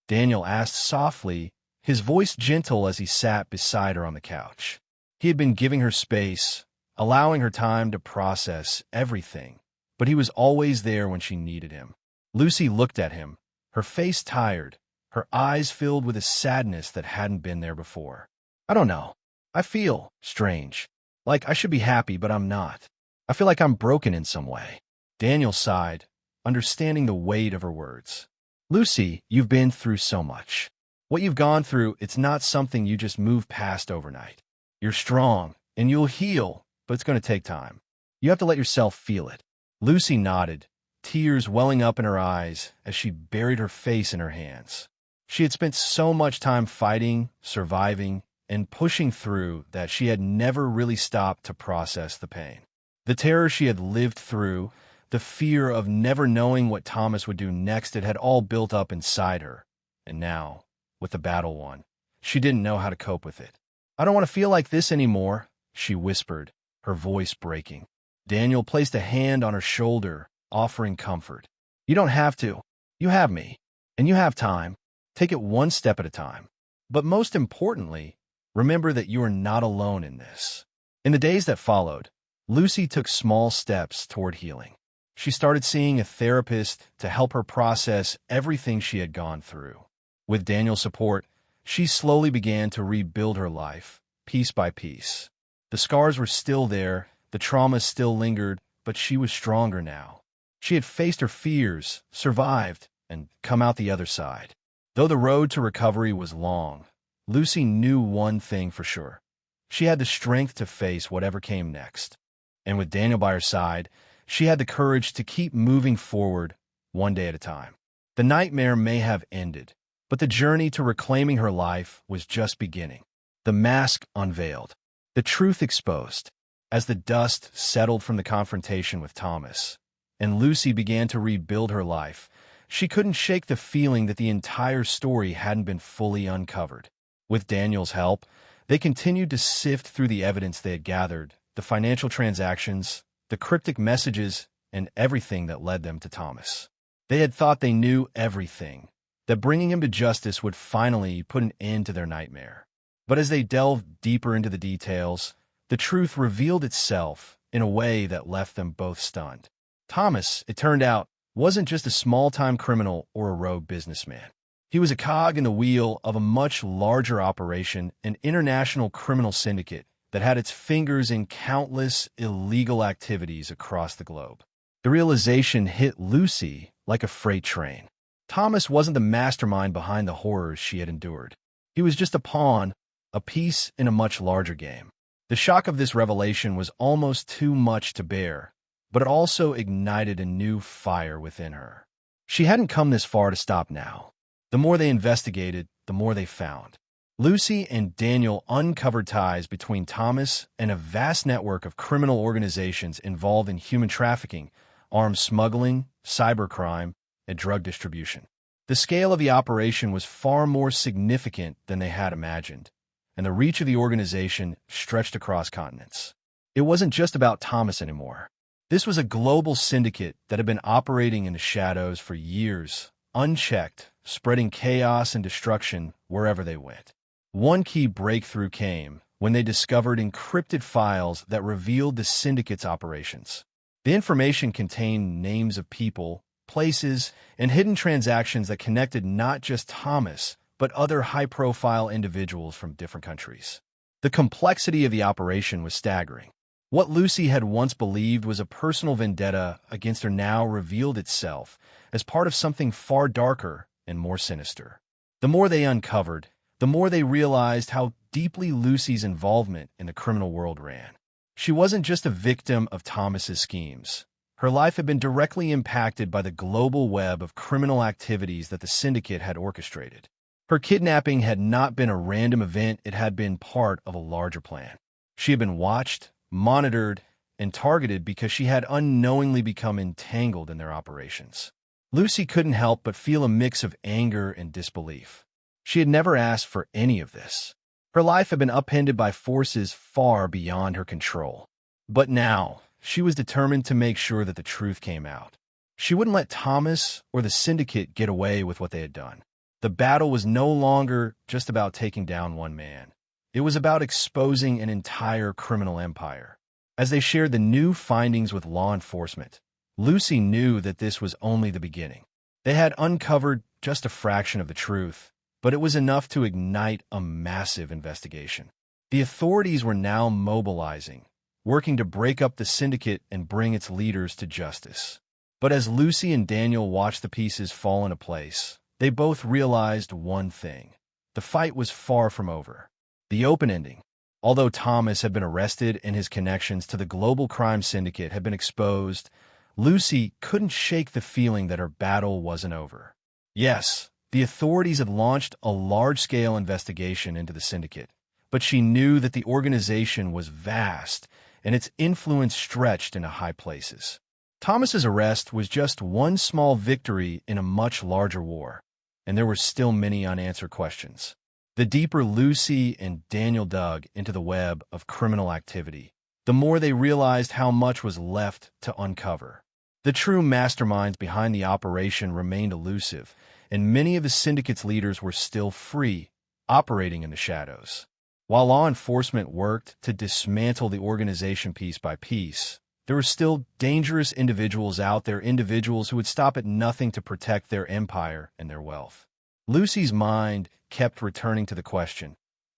Daniel asked softly, his voice gentle as he sat beside her on the couch. He had been giving her space, allowing her time to process everything, but he was always there when she needed him. Lucy looked at him, her face tired, her eyes filled with a sadness that hadn't been there before. "I don't know. I feel strange. Like I should be happy, but I'm not." I feel like I'm broken in some way. Daniel sighed, understanding the weight of her words. Lucy, you've been through so much. What you've gone through, it's not something you just move past overnight. You're strong, and you'll heal, but it's going to take time. You have to let yourself feel it. Lucy nodded, tears welling up in her eyes as she buried her face in her hands. She had spent so much time fighting, surviving, and pushing through that she had never really stopped to process the pain. The terror she had lived through, the fear of never knowing what Thomas would do next, it had all built up inside her. And now, with the battle won, she didn't know how to cope with it. I don't want to feel like this anymore, she whispered, her voice breaking. Daniel placed a hand on her shoulder, offering comfort. You don't have to. You have me. And you have time. Take it one step at a time. But most importantly, remember that you are not alone in this. In the days that followed, Lucy took small steps toward healing. She started seeing a therapist to help her process everything she had gone through. With Daniel's support, she slowly began to rebuild her life, piece by piece. The scars were still there, the trauma still lingered, but she was stronger now. She had faced her fears, survived, and come out the other side. Though the road to recovery was long, Lucy knew one thing for sure. She had the strength to face whatever came next. And with Daniel by her side, she had the courage to keep moving forward, one day at a time. The nightmare may have ended, but the journey to reclaiming her life was just beginning. The mask unveiled, the truth exposed. As the dust settled from the confrontation with Thomas, and Lucy began to rebuild her life, she couldn't shake the feeling that the entire story hadn't been fully uncovered. With Daniel's help, they continued to sift through the evidence they had gathered, the financial transactions, the cryptic messages, and everything that led them to Thomas. They had thought they knew everything, that bringing him to justice would finally put an end to their nightmare. But as they delved deeper into the details, the truth revealed itself in a way that left them both stunned. Thomas, it turned out, wasn't just a small-time criminal or a rogue businessman. He was a cog in the wheel of a much larger operation, an international criminal syndicate that had its fingers in countless illegal activities across the globe. The realization hit Lucy like a freight train. Thomas wasn't the mastermind behind the horrors she had endured. He was just a pawn, a piece in a much larger game. The shock of this revelation was almost too much to bear, but it also ignited a new fire within her. She hadn't come this far to stop now. The more they investigated, the more they found. Lucy and Daniel uncovered ties between Thomas and a vast network of criminal organizations involved in human trafficking, arms smuggling, cybercrime, and drug distribution. The scale of the operation was far more significant than they had imagined, and the reach of the organization stretched across continents. It wasn't just about Thomas anymore. This was a global syndicate that had been operating in the shadows for years, unchecked, spreading chaos and destruction wherever they went. One key breakthrough came when they discovered encrypted files that revealed the syndicate's operations. The information contained names of people, places, and hidden transactions that connected not just Thomas, but other high-profile individuals from different countries. The complexity of the operation was staggering. What Lucy had once believed was a personal vendetta against her now revealed itself as part of something far darker and more sinister. The more they uncovered, the more they realized how deeply Lucy's involvement in the criminal world ran. She wasn't just a victim of Thomas's schemes. Her life had been directly impacted by the global web of criminal activities that the syndicate had orchestrated. Her kidnapping had not been a random event, it had been part of a larger plan. She had been watched, monitored, and targeted because she had unknowingly become entangled in their operations. Lucy couldn't help but feel a mix of anger and disbelief. She had never asked for any of this. Her life had been upended by forces far beyond her control. But now, she was determined to make sure that the truth came out. She wouldn't let Thomas or the syndicate get away with what they had done. The battle was no longer just about taking down one man. It was about exposing an entire criminal empire. As they shared the new findings with law enforcement, Lucy knew that this was only the beginning. They had uncovered just a fraction of the truth, but it was enough to ignite a massive investigation. The authorities were now mobilizing, working to break up the syndicate and bring its leaders to justice. But as Lucy and Daniel watched the pieces fall into place, they both realized one thing. The fight was far from over. The open ending. Although Thomas had been arrested and his connections to the global crime syndicate had been exposed, Lucy couldn't shake the feeling that her battle wasn't over. Yes, the authorities had launched a large-scale investigation into the syndicate, but she knew that the organization was vast and its influence stretched into high places. Thomas's arrest was just one small victory in a much larger war, and there were still many unanswered questions. The deeper Lucy and Daniel dug into the web of criminal activity, the more they realized how much was left to uncover. The true masterminds behind the operation remained elusive, and many of the syndicate's leaders were still free, operating in the shadows. While law enforcement worked to dismantle the organization piece by piece, there were still dangerous individuals out there, individuals who would stop at nothing to protect their empire and their wealth. Lucy's mind kept returning to the question,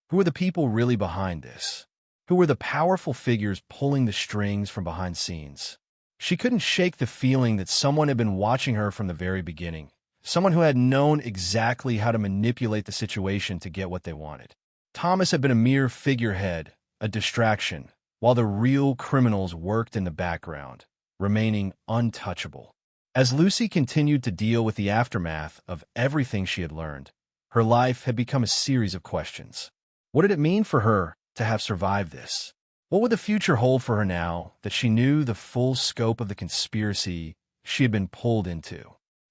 who are the people really behind this? Who were the powerful figures pulling the strings from behind scenes? She couldn't shake the feeling that someone had been watching her from the very beginning, someone who had known exactly how to manipulate the situation to get what they wanted. Thomas had been a mere figurehead, a distraction, while the real criminals worked in the background, remaining untouchable. As Lucy continued to deal with the aftermath of everything she had learned, her life had become a series of questions. What did it mean for her to have survived this? What would the future hold for her now that she knew the full scope of the conspiracy she had been pulled into?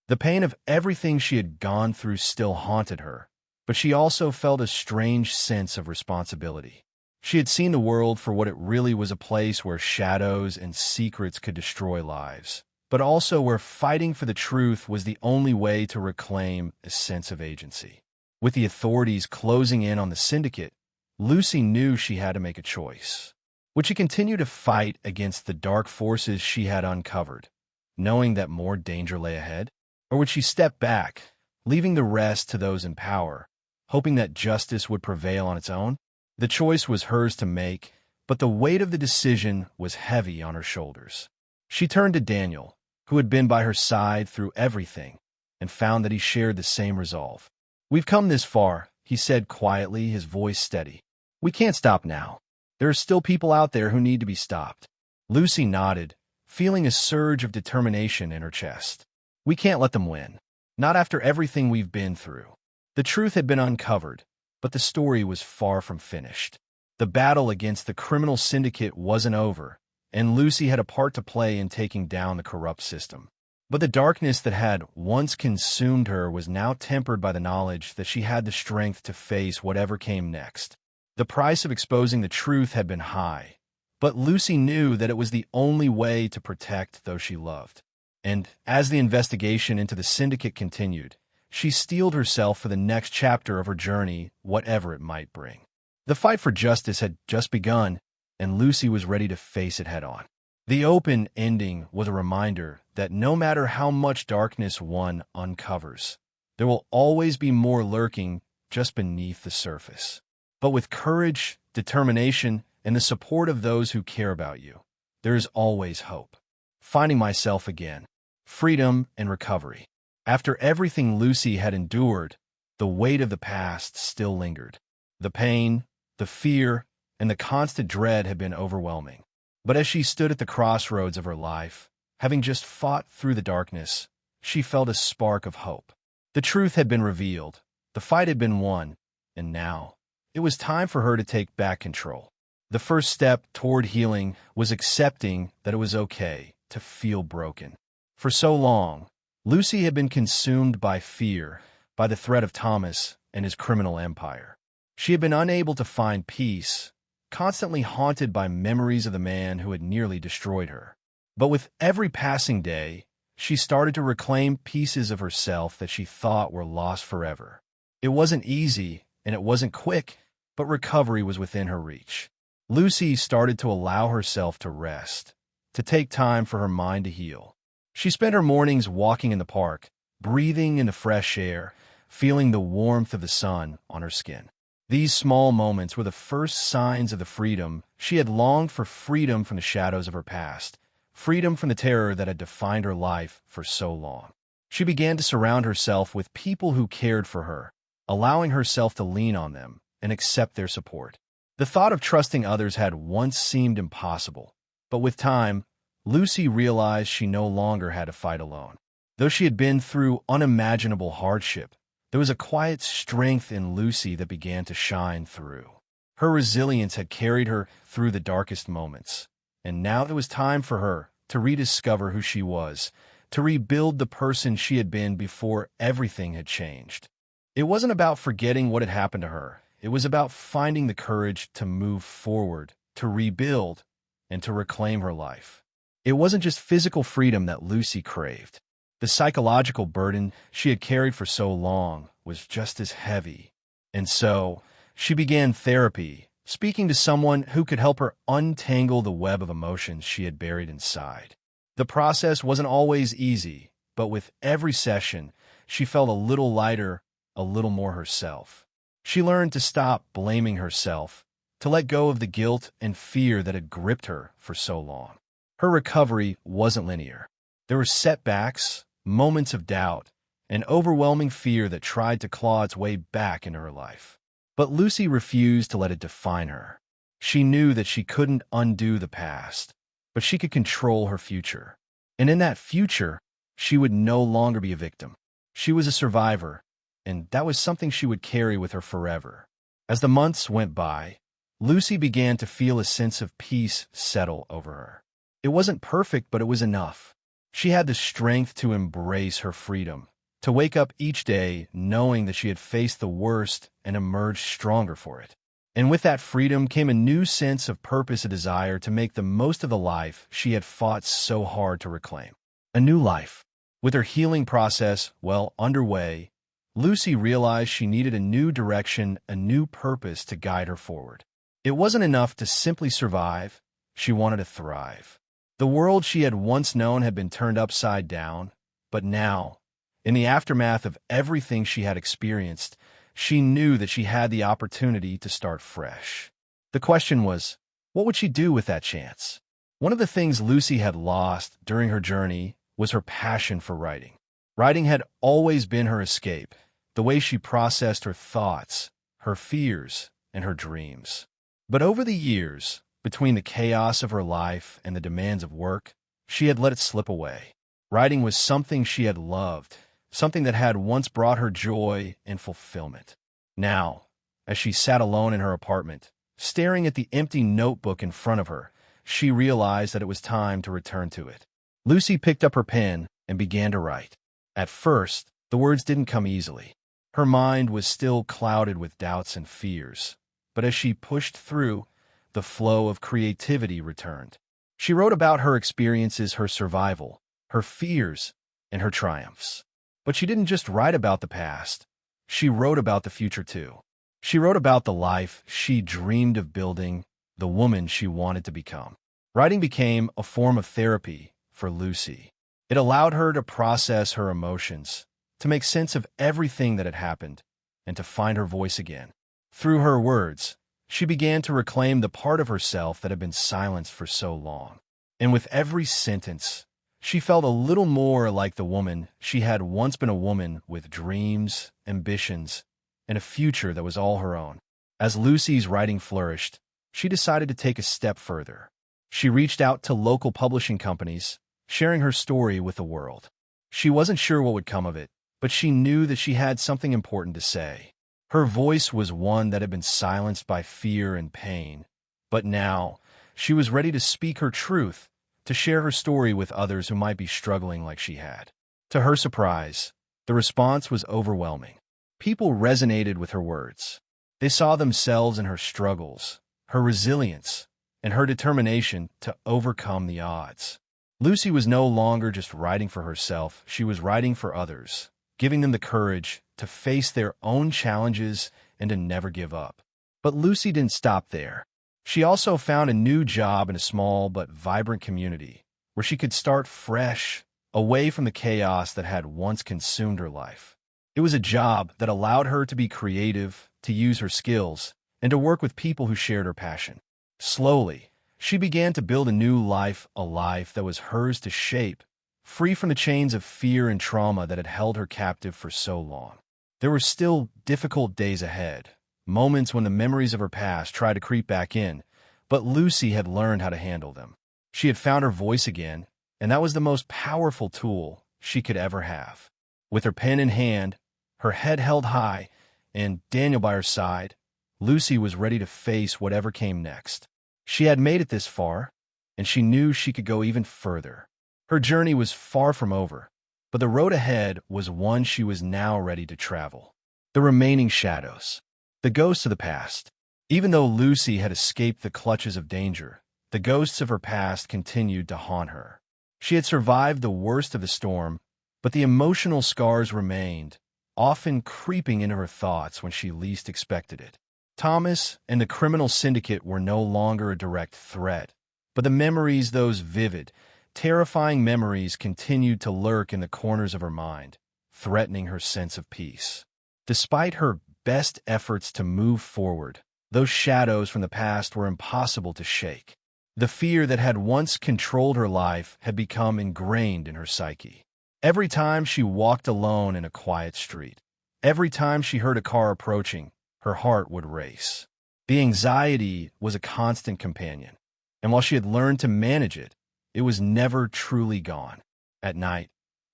The pain of everything she had gone through still haunted her, but she also felt a strange sense of responsibility. She had seen the world for what it really was, a place where shadows and secrets could destroy lives, but also where fighting for the truth was the only way to reclaim a sense of agency. With the authorities closing in on the syndicate, Lucy knew she had to make a choice. Would she continue to fight against the dark forces she had uncovered, knowing that more danger lay ahead? Or would she step back, leaving the rest to those in power, hoping that justice would prevail on its own? The choice was hers to make, but the weight of the decision was heavy on her shoulders. She turned to Daniel, who had been by her side through everything, and found that he shared the same resolve. "We've come this far," he said quietly, his voice steady. "We can't stop now. There are still people out there who need to be stopped." Lucy nodded, feeling a surge of determination in her chest. "We can't let them win. Not after everything we've been through." The truth had been uncovered, but the story was far from finished. The battle against the criminal syndicate wasn't over, and Lucy had a part to play in taking down the corrupt system. But the darkness that had once consumed her was now tempered by the knowledge that she had the strength to face whatever came next. The price of exposing the truth had been high, but Lucy knew that it was the only way to protect those she loved. And as the investigation into the syndicate continued, she steeled herself for the next chapter of her journey, whatever it might bring. The fight for justice had just begun, and Lucy was ready to face it head-on. The open ending was a reminder that no matter how much darkness one uncovers, there will always be more lurking just beneath the surface. But with courage, determination, and the support of those who care about you, there is always hope. Finding myself again, freedom and recovery. After everything Lucy had endured, the weight of the past still lingered. The pain, the fear, and the constant dread had been overwhelming. But as she stood at the crossroads of her life, having just fought through the darkness, she felt a spark of hope. The truth had been revealed, the fight had been won, and now it was time for her to take back control. The first step toward healing was accepting that it was okay to feel broken. For so long, Lucy had been consumed by fear, by the threat of Thomas and his criminal empire. She had been unable to find peace, constantly haunted by memories of the man who had nearly destroyed her. But with every passing day, she started to reclaim pieces of herself that she thought were lost forever. It wasn't easy, and it wasn't quick, but recovery was within her reach. Lucy started to allow herself to rest, to take time for her mind to heal. She spent her mornings walking in the park, breathing in the fresh air, feeling the warmth of the sun on her skin. These small moments were the first signs of the freedom she had longed for, freedom from the shadows of her past, freedom from the terror that had defined her life for so long. She began to surround herself with people who cared for her, allowing herself to lean on them and accept their support. The thought of trusting others had once seemed impossible, but with time, Lucy realized she no longer had to fight alone. Though she had been through unimaginable hardship, there was a quiet strength in Lucy that began to shine through. Her resilience had carried her through the darkest moments, and now it was time for her to rediscover who she was, to rebuild the person she had been before everything had changed. It wasn't about forgetting what had happened to her. It was about finding the courage to move forward, to rebuild, and to reclaim her life. It wasn't just physical freedom that Lucy craved. The psychological burden she had carried for so long was just as heavy. And so, she began therapy, speaking to someone who could help her untangle the web of emotions she had buried inside. The process wasn't always easy, but with every session, she felt a little lighter, a little more herself. She learned to stop blaming herself, to let go of the guilt and fear that had gripped her for so long. Her recovery wasn't linear. There were setbacks, moments of doubt, and overwhelming fear that tried to claw its way back into her life. But Lucy refused to let it define her. She knew that she couldn't undo the past, but she could control her future. And in that future, she would no longer be a victim. She was a survivor, and that was something she would carry with her forever. As the months went by, Lucy began to feel a sense of peace settle over her. It wasn't perfect, but it was enough. She had the strength to embrace her freedom, to wake up each day knowing that she had faced the worst and emerged stronger for it. And with that freedom came a new sense of purpose, a desire to make the most of the life she had fought so hard to reclaim. A new life. With her healing process well underway, Lucy realized she needed a new direction, a new purpose to guide her forward. It wasn't enough to simply survive. She wanted to thrive. The world she had once known had been turned upside down, but now, in the aftermath of everything she had experienced, she knew that she had the opportunity to start fresh. The question was, what would she do with that chance? One of the things Lucy had lost during her journey was her passion for writing. Writing had always been her escape, the way she processed her thoughts, her fears, and her dreams. But over the years, between the chaos of her life and the demands of work, she had let it slip away. Writing was something she had loved, something that had once brought her joy and fulfillment. Now, as she sat alone in her apartment, staring at the empty notebook in front of her, she realized that it was time to return to it. Lucy picked up her pen and began to write. At first, the words didn't come easily. Her mind was still clouded with doubts and fears, but as she pushed through, the flow of creativity returned. She wrote about her experiences, her survival, her fears, and her triumphs. But she didn't just write about the past. She wrote about the future too. She wrote about the life she dreamed of building, the woman she wanted to become. Writing became a form of therapy for Lucy. It allowed her to process her emotions, to make sense of everything that had happened, and to find her voice again. Through her words, she began to reclaim the part of herself that had been silenced for so long. And with every sentence, she felt a little more like the woman she had once been, a woman with dreams, ambitions, and a future that was all her own. As Lucy's writing flourished, she decided to take a step further. She reached out to local publishing companies, sharing her story with the world. She wasn't sure what would come of it, but she knew that she had something important to say. Her voice was one that had been silenced by fear and pain, but now she was ready to speak her truth, to share her story with others who might be struggling like she had. To her surprise, the response was overwhelming. People resonated with her words. They saw themselves in her struggles, her resilience, and her determination to overcome the odds. Lucy was no longer just writing for herself, she was writing for others, giving them the courage to face their own challenges and to never give up. But Lucy didn't stop there. She also found a new job in a small but vibrant community where she could start fresh, away from the chaos that had once consumed her life. It was a job that allowed her to be creative, to use her skills and to work with people who shared her passion. Slowly, she began to build a new life, a life that was hers to shape, free from the chains of fear and trauma that had held her captive for so long. There were still difficult days ahead, moments when the memories of her past tried to creep back in, but Lucy had learned how to handle them. She had found her voice again, and that was the most powerful tool she could ever have. With her pen in hand, her head held high, and Daniel by her side, Lucy was ready to face whatever came next. She had made it this far, and she knew she could go even further. Her journey was far from over, but the road ahead was one she was now ready to travel. The remaining shadows. The ghosts of the past. Even though Lucy had escaped the clutches of danger, the ghosts of her past continued to haunt her. She had survived the worst of the storm, but the emotional scars remained, often creeping into her thoughts when she least expected it. Thomas and the criminal syndicate were no longer a direct threat, but the memories, those vivid, terrifying memories, continued to lurk in the corners of her mind, threatening her sense of peace. Despite her best efforts to move forward, those shadows from the past were impossible to shake. The fear that had once controlled her life had become ingrained in her psyche. Every time she walked alone in a quiet street, every time she heard a car approaching, her heart would race. The anxiety was a constant companion, and while she had learned to manage it, it was never truly gone. At night,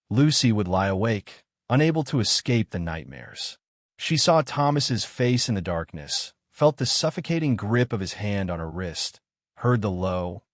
Lucy would lie awake, unable to escape the nightmares. She saw Thomas's face in the darkness, felt the suffocating grip of his hand on her wrist, heard the low,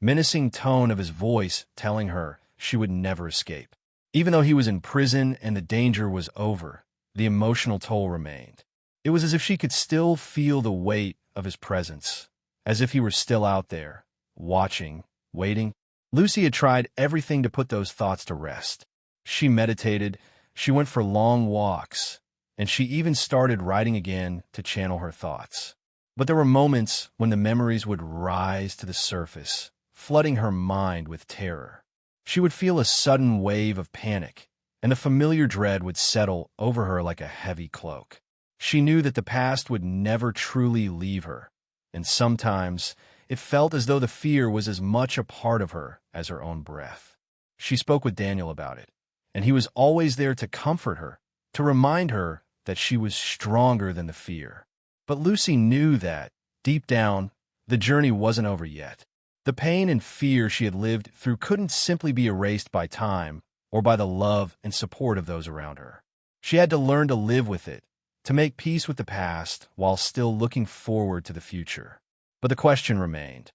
menacing tone of his voice telling her she would never escape. Even though he was in prison and the danger was over, the emotional toll remained. It was as if she could still feel the weight of his presence, as if he were still out there, watching, waiting. Lucy had tried everything to put those thoughts to rest. She meditated, she went for long walks, and she even started writing again to channel her thoughts. But there were moments when the memories would rise to the surface, flooding her mind with terror. She would feel a sudden wave of panic, and the familiar dread would settle over her like a heavy cloak. She knew that the past would never truly leave her, and sometimes it felt as though the fear was as much a part of her as her own breath. She spoke with Daniel about it, and he was always there to comfort her, to remind her that she was stronger than the fear. But Lucy knew that, deep down, the journey wasn't over yet. The pain and fear she had lived through couldn't simply be erased by time or by the love and support of those around her. She had to learn to live with it, to make peace with the past while still looking forward to the future. But the question remained,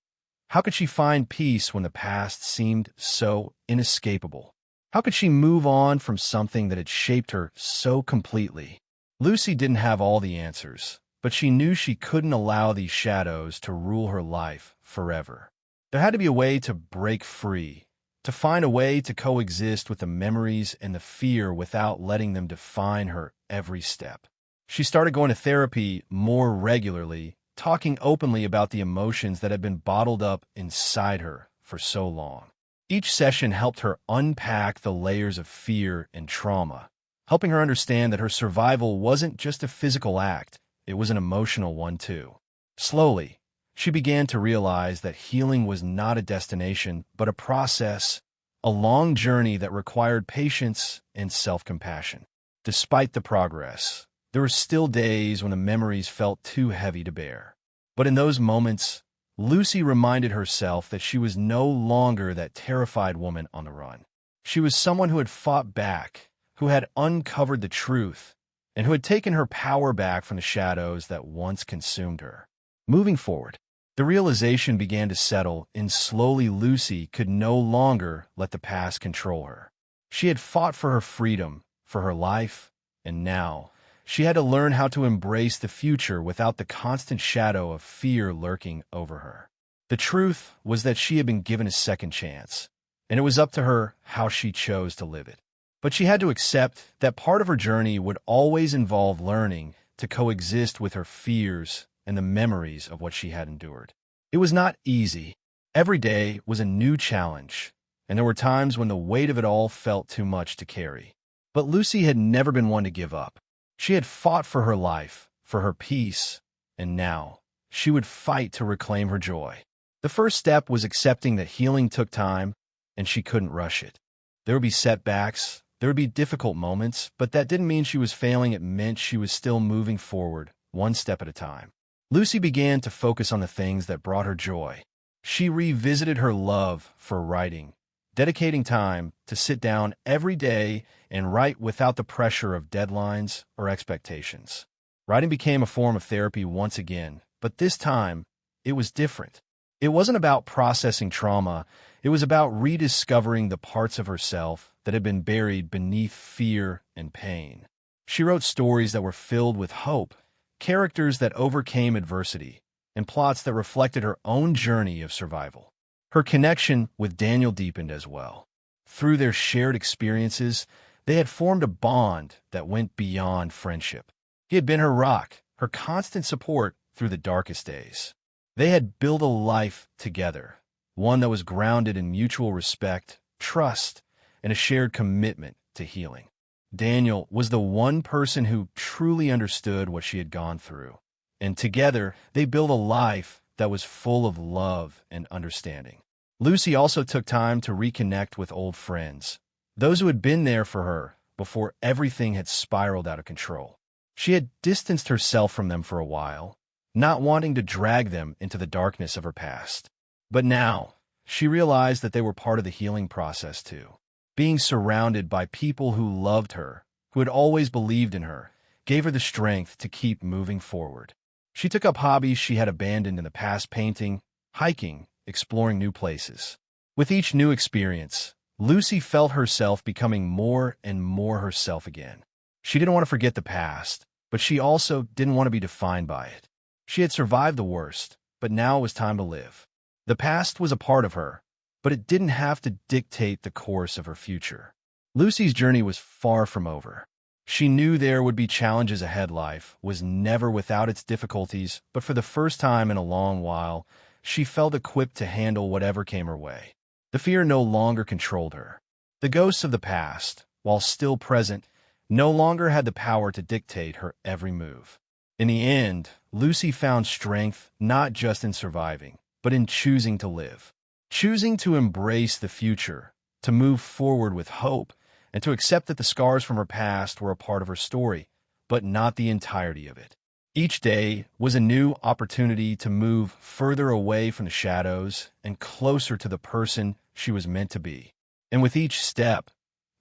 how could she find peace when the past seemed so inescapable? How could she move on from something that had shaped her so completely? Lucy didn't have all the answers, but she knew she couldn't allow these shadows to rule her life forever. There had to be a way to break free, to find a way to coexist with the memories and the fear without letting them define her every step. She started going to therapy more regularly, talking openly about the emotions that had been bottled up inside her for so long. Each session helped her unpack the layers of fear and trauma, helping her understand that her survival wasn't just a physical act, it was an emotional one too. Slowly, she began to realize that healing was not a destination, but a process, a long journey that required patience and self-compassion. Despite the progress, there were still days when the memories felt too heavy to bear. But in those moments, Lucy reminded herself that she was no longer that terrified woman on the run. She was someone who had fought back, who had uncovered the truth, and who had taken her power back from the shadows that once consumed her. Moving forward, the realization began to settle in. Slowly, Lucy could no longer let the past control her. She had fought for her freedom, for her life, and now she had to learn how to embrace the future without the constant shadow of fear lurking over her. The truth was that she had been given a second chance, and it was up to her how she chose to live it. But she had to accept that part of her journey would always involve learning to coexist with her fears and the memories of what she had endured. It was not easy. Every day was a new challenge, and there were times when the weight of it all felt too much to carry. But Lucy had never been one to give up. She had fought for her life, for her peace, and now she would fight to reclaim her joy. The first step was accepting that healing took time, and she couldn't rush it. There would be setbacks, there would be difficult moments, but that didn't mean she was failing. It meant she was still moving forward, one step at a time. Lucy began to focus on the things that brought her joy. She revisited her love for writing, dedicating time to sit down every day and write without the pressure of deadlines or expectations. Writing became a form of therapy once again, but this time, it was different. It wasn't about processing trauma, it was about rediscovering the parts of herself that had been buried beneath fear and pain. She wrote stories that were filled with hope, characters that overcame adversity, and plots that reflected her own journey of survival. Her connection with Daniel deepened as well. Through their shared experiences, they had formed a bond that went beyond friendship. He had been her rock, her constant support through the darkest days. They had built a life together, one that was grounded in mutual respect, trust, and a shared commitment to healing. Daniel was the one person who truly understood what she had gone through, and together they built a life that was full of love and understanding. Lucy also took time to reconnect with old friends, those who had been there for her before everything had spiraled out of control. She had distanced herself from them for a while, not wanting to drag them into the darkness of her past. But now, she realized that they were part of the healing process too. Being surrounded by people who loved her, who had always believed in her, gave her the strength to keep moving forward. She took up hobbies she had abandoned in the past: painting, hiking, exploring new places. With each new experience, Lucy felt herself becoming more and more herself again. She didn't want to forget the past, but she also didn't want to be defined by it. She had survived the worst, but now it was time to live. The past was a part of her, but it didn't have to dictate the course of her future. Lucy's journey was far from over. She knew there would be challenges ahead. Life was never without its difficulties, but for the first time in a long while, she felt equipped to handle whatever came her way. The fear no longer controlled her. The ghosts of the past, while still present, no longer had the power to dictate her every move. In the end, Lucy found strength not just in surviving, but in choosing to live. Choosing to embrace the future, to move forward with hope, and to accept that the scars from her past were a part of her story, but not the entirety of it. Each day was a new opportunity to move further away from the shadows and closer to the person she was meant to be. And with each step,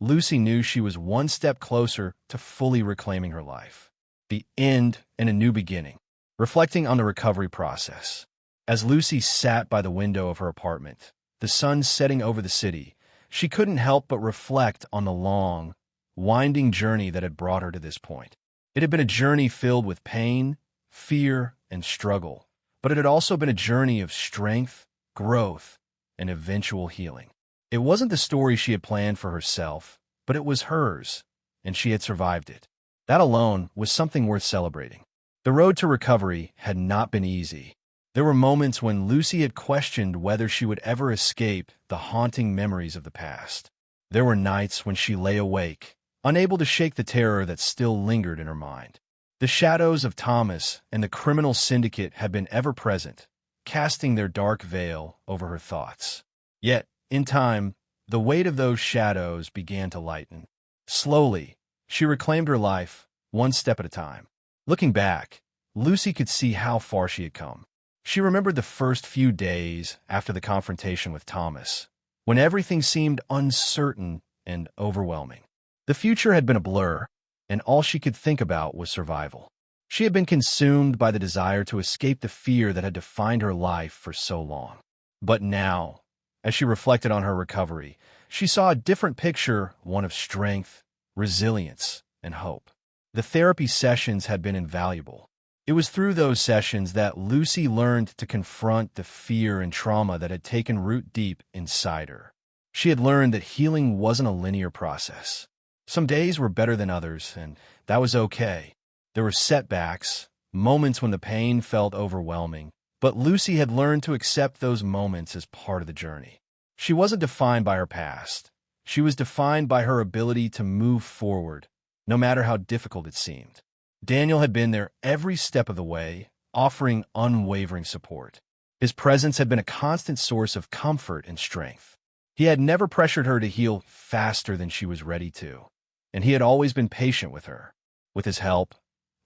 Lucy knew she was one step closer to fully reclaiming her life. The end and a new beginning. Reflecting on the recovery process. As Lucy sat by the window of her apartment, the sun setting over the city, she couldn't help but reflect on the long, winding journey that had brought her to this point. It had been a journey filled with pain, fear, and struggle, but it had also been a journey of strength, growth, and eventual healing. It wasn't the story she had planned for herself, but it was hers, and she had survived it. That alone was something worth celebrating. The road to recovery had not been easy. There were moments when Lucy had questioned whether she would ever escape the haunting memories of the past. There were nights when she lay awake, unable to shake the terror that still lingered in her mind. The shadows of Thomas and the criminal syndicate had been ever present, casting their dark veil over her thoughts. Yet, in time, the weight of those shadows began to lighten. Slowly, she reclaimed her life, one step at a time. Looking back, Lucy could see how far she had come. She remembered the first few days after the confrontation with Thomas, when everything seemed uncertain and overwhelming. The future had been a blur, and all she could think about was survival. She had been consumed by the desire to escape the fear that had defined her life for so long. But now, as she reflected on her recovery, she saw a different picture, one of strength, resilience, and hope. The therapy sessions had been invaluable. It was through those sessions that Lucy learned to confront the fear and trauma that had taken root deep inside her. She had learned that healing wasn't a linear process. Some days were better than others, and that was okay. There were setbacks, moments when the pain felt overwhelming, but Lucy had learned to accept those moments as part of the journey. She wasn't defined by her past. She was defined by her ability to move forward, no matter how difficult it seemed. Daniel had been there every step of the way, offering unwavering support. His presence had been a constant source of comfort and strength. He had never pressured her to heal faster than she was ready to, and he had always been patient with her. With his help,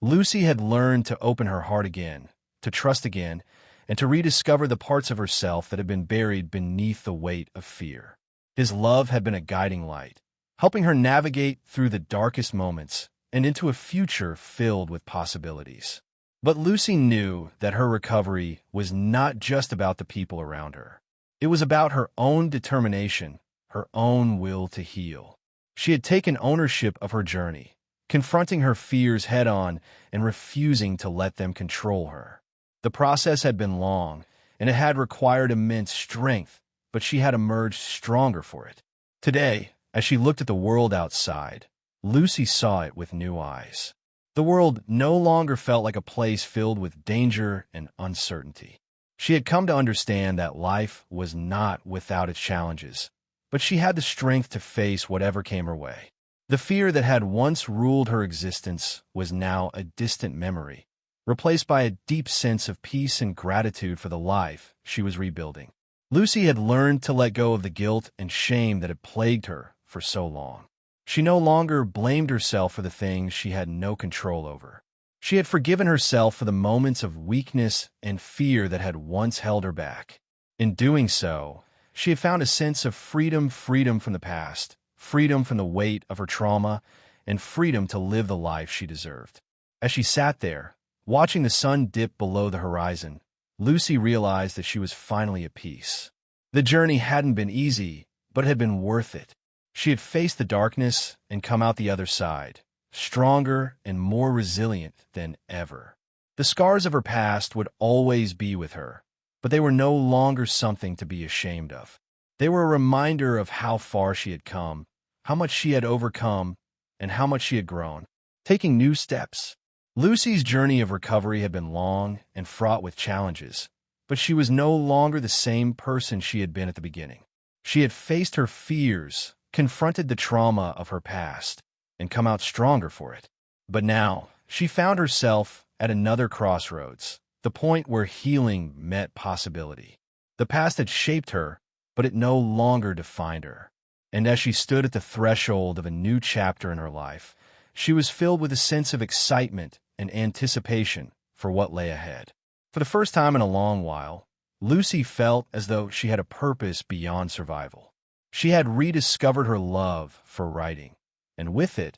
Lucy had learned to open her heart again, to trust again, and to rediscover the parts of herself that had been buried beneath the weight of fear. His love had been a guiding light, helping her navigate through the darkest moments and into a future filled with possibilities. But Lucy knew that her recovery was not just about the people around her. It was about her own determination, her own will to heal. She had taken ownership of her journey, confronting her fears head-on and refusing to let them control her. The process had been long, and it had required immense strength, but she had emerged stronger for it. Today, as she looked at the world outside, Lucy saw it with new eyes. The world no longer felt like a place filled with danger and uncertainty. She had come to understand that life was not without its challenges, but she had the strength to face whatever came her way. The fear that had once ruled her existence was now a distant memory, replaced by a deep sense of peace and gratitude for the life she was rebuilding. Lucy had learned to let go of the guilt and shame that had plagued her for so long. She no longer blamed herself for the things she had no control over. She had forgiven herself for the moments of weakness and fear that had once held her back. In doing so, she had found a sense of freedom from the past, freedom from the weight of her trauma, and freedom to live the life she deserved. As she sat there, watching the sun dip below the horizon, Lucy realized that she was finally at peace. The journey hadn't been easy, but it had been worth it. She had faced the darkness and come out the other side, stronger and more resilient than ever. The scars of her past would always be with her, but they were no longer something to be ashamed of. They were a reminder of how far she had come, how much she had overcome, and how much she had grown, taking new steps. Lucy's journey of recovery had been long and fraught with challenges, but she was no longer the same person she had been at the beginning. She had faced her fears, confronted the trauma of her past, and come out stronger for it. But now, she found herself at another crossroads, the point where healing met possibility. The past had shaped her, but it no longer defined her. And as she stood at the threshold of a new chapter in her life, she was filled with a sense of excitement and anticipation for what lay ahead. For the first time in a long while, Lucy felt as though she had a purpose beyond survival. She had rediscovered her love for writing, and with it,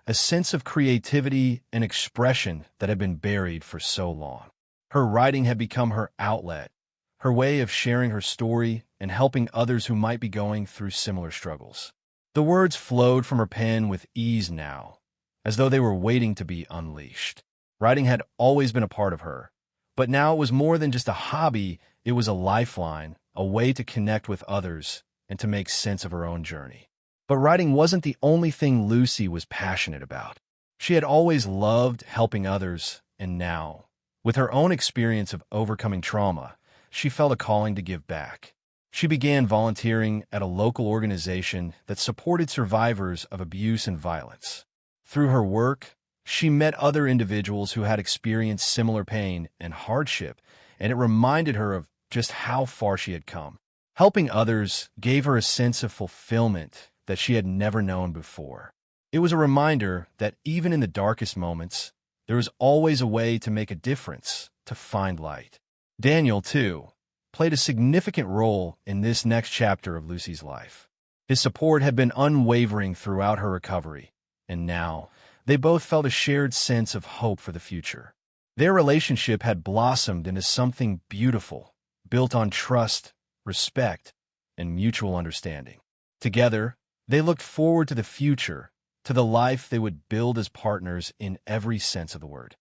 a sense of creativity and expression that had been buried for so long. Her writing had become her outlet, her way of sharing her story and helping others who might be going through similar struggles. The words flowed from her pen with ease now, as though they were waiting to be unleashed. Writing had always been a part of her, but now it was more than just a hobby. It was a lifeline, a way to connect with others and to make sense of her own journey. But writing wasn't the only thing Lucy was passionate about. She had always loved helping others, and now, with her own experience of overcoming trauma, she felt a calling to give back. She began volunteering at a local organization that supported survivors of abuse and violence. Through her work, she met other individuals who had experienced similar pain and hardship, and it reminded her of just how far she had come. Helping others gave her a sense of fulfillment that she had never known before. It was a reminder that even in the darkest moments, there is always a way to make a difference, to find light. Daniel, too, played a significant role in this next chapter of Lucy's life. His support had been unwavering throughout her recovery, and now they both felt a shared sense of hope for the future. Their relationship had blossomed into something beautiful, built on trust, respect, and mutual understanding. Together, they looked forward to the future, to the life they would build as partners in every sense of the word.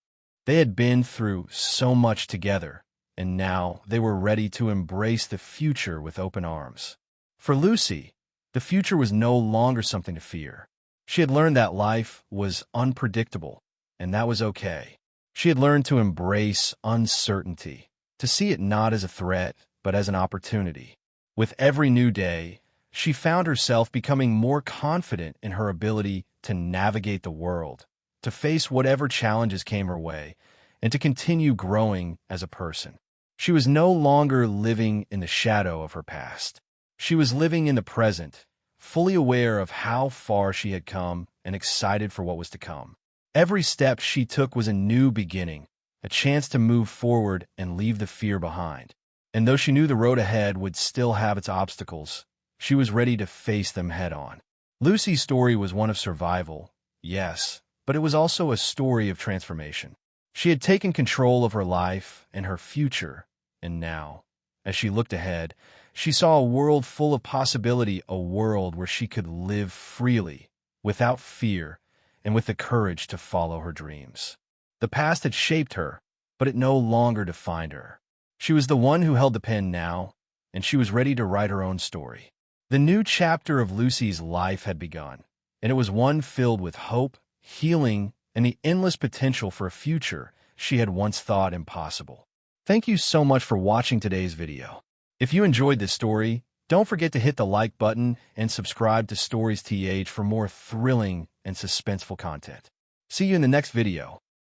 They had been through so much together, and now they were ready to embrace the future with open arms. For Lucy, the future was no longer something to fear. She had learned that life was unpredictable, and that was okay. She had learned to embrace uncertainty, to see it not as a threat, but as an opportunity. With every new day, she found herself becoming more confident in her ability to navigate the world, to face whatever challenges came her way, and to continue growing as a person. She was no longer living in the shadow of her past. She was living in the present, fully aware of how far she had come and excited for what was to come. Every step she took was a new beginning, a chance to move forward and leave the fear behind. And though she knew the road ahead would still have its obstacles, she was ready to face them head-on. Lucy's story was one of survival, yes, but it was also a story of transformation. She had taken control of her life and her future, and now, as she looked ahead, she saw a world full of possibility, a world where she could live freely, without fear, and with the courage to follow her dreams. The past had shaped her, but it no longer defined her. She was the one who held the pen now, and she was ready to write her own story. The new chapter of Lucy's life had begun, and it was one filled with hope, healing, and the endless potential for a future she had once thought impossible. Thank you so much for watching today's video. If you enjoyed this story, don't forget to hit the like button and subscribe to Stories TH for more thrilling and suspenseful content. See you in the next video.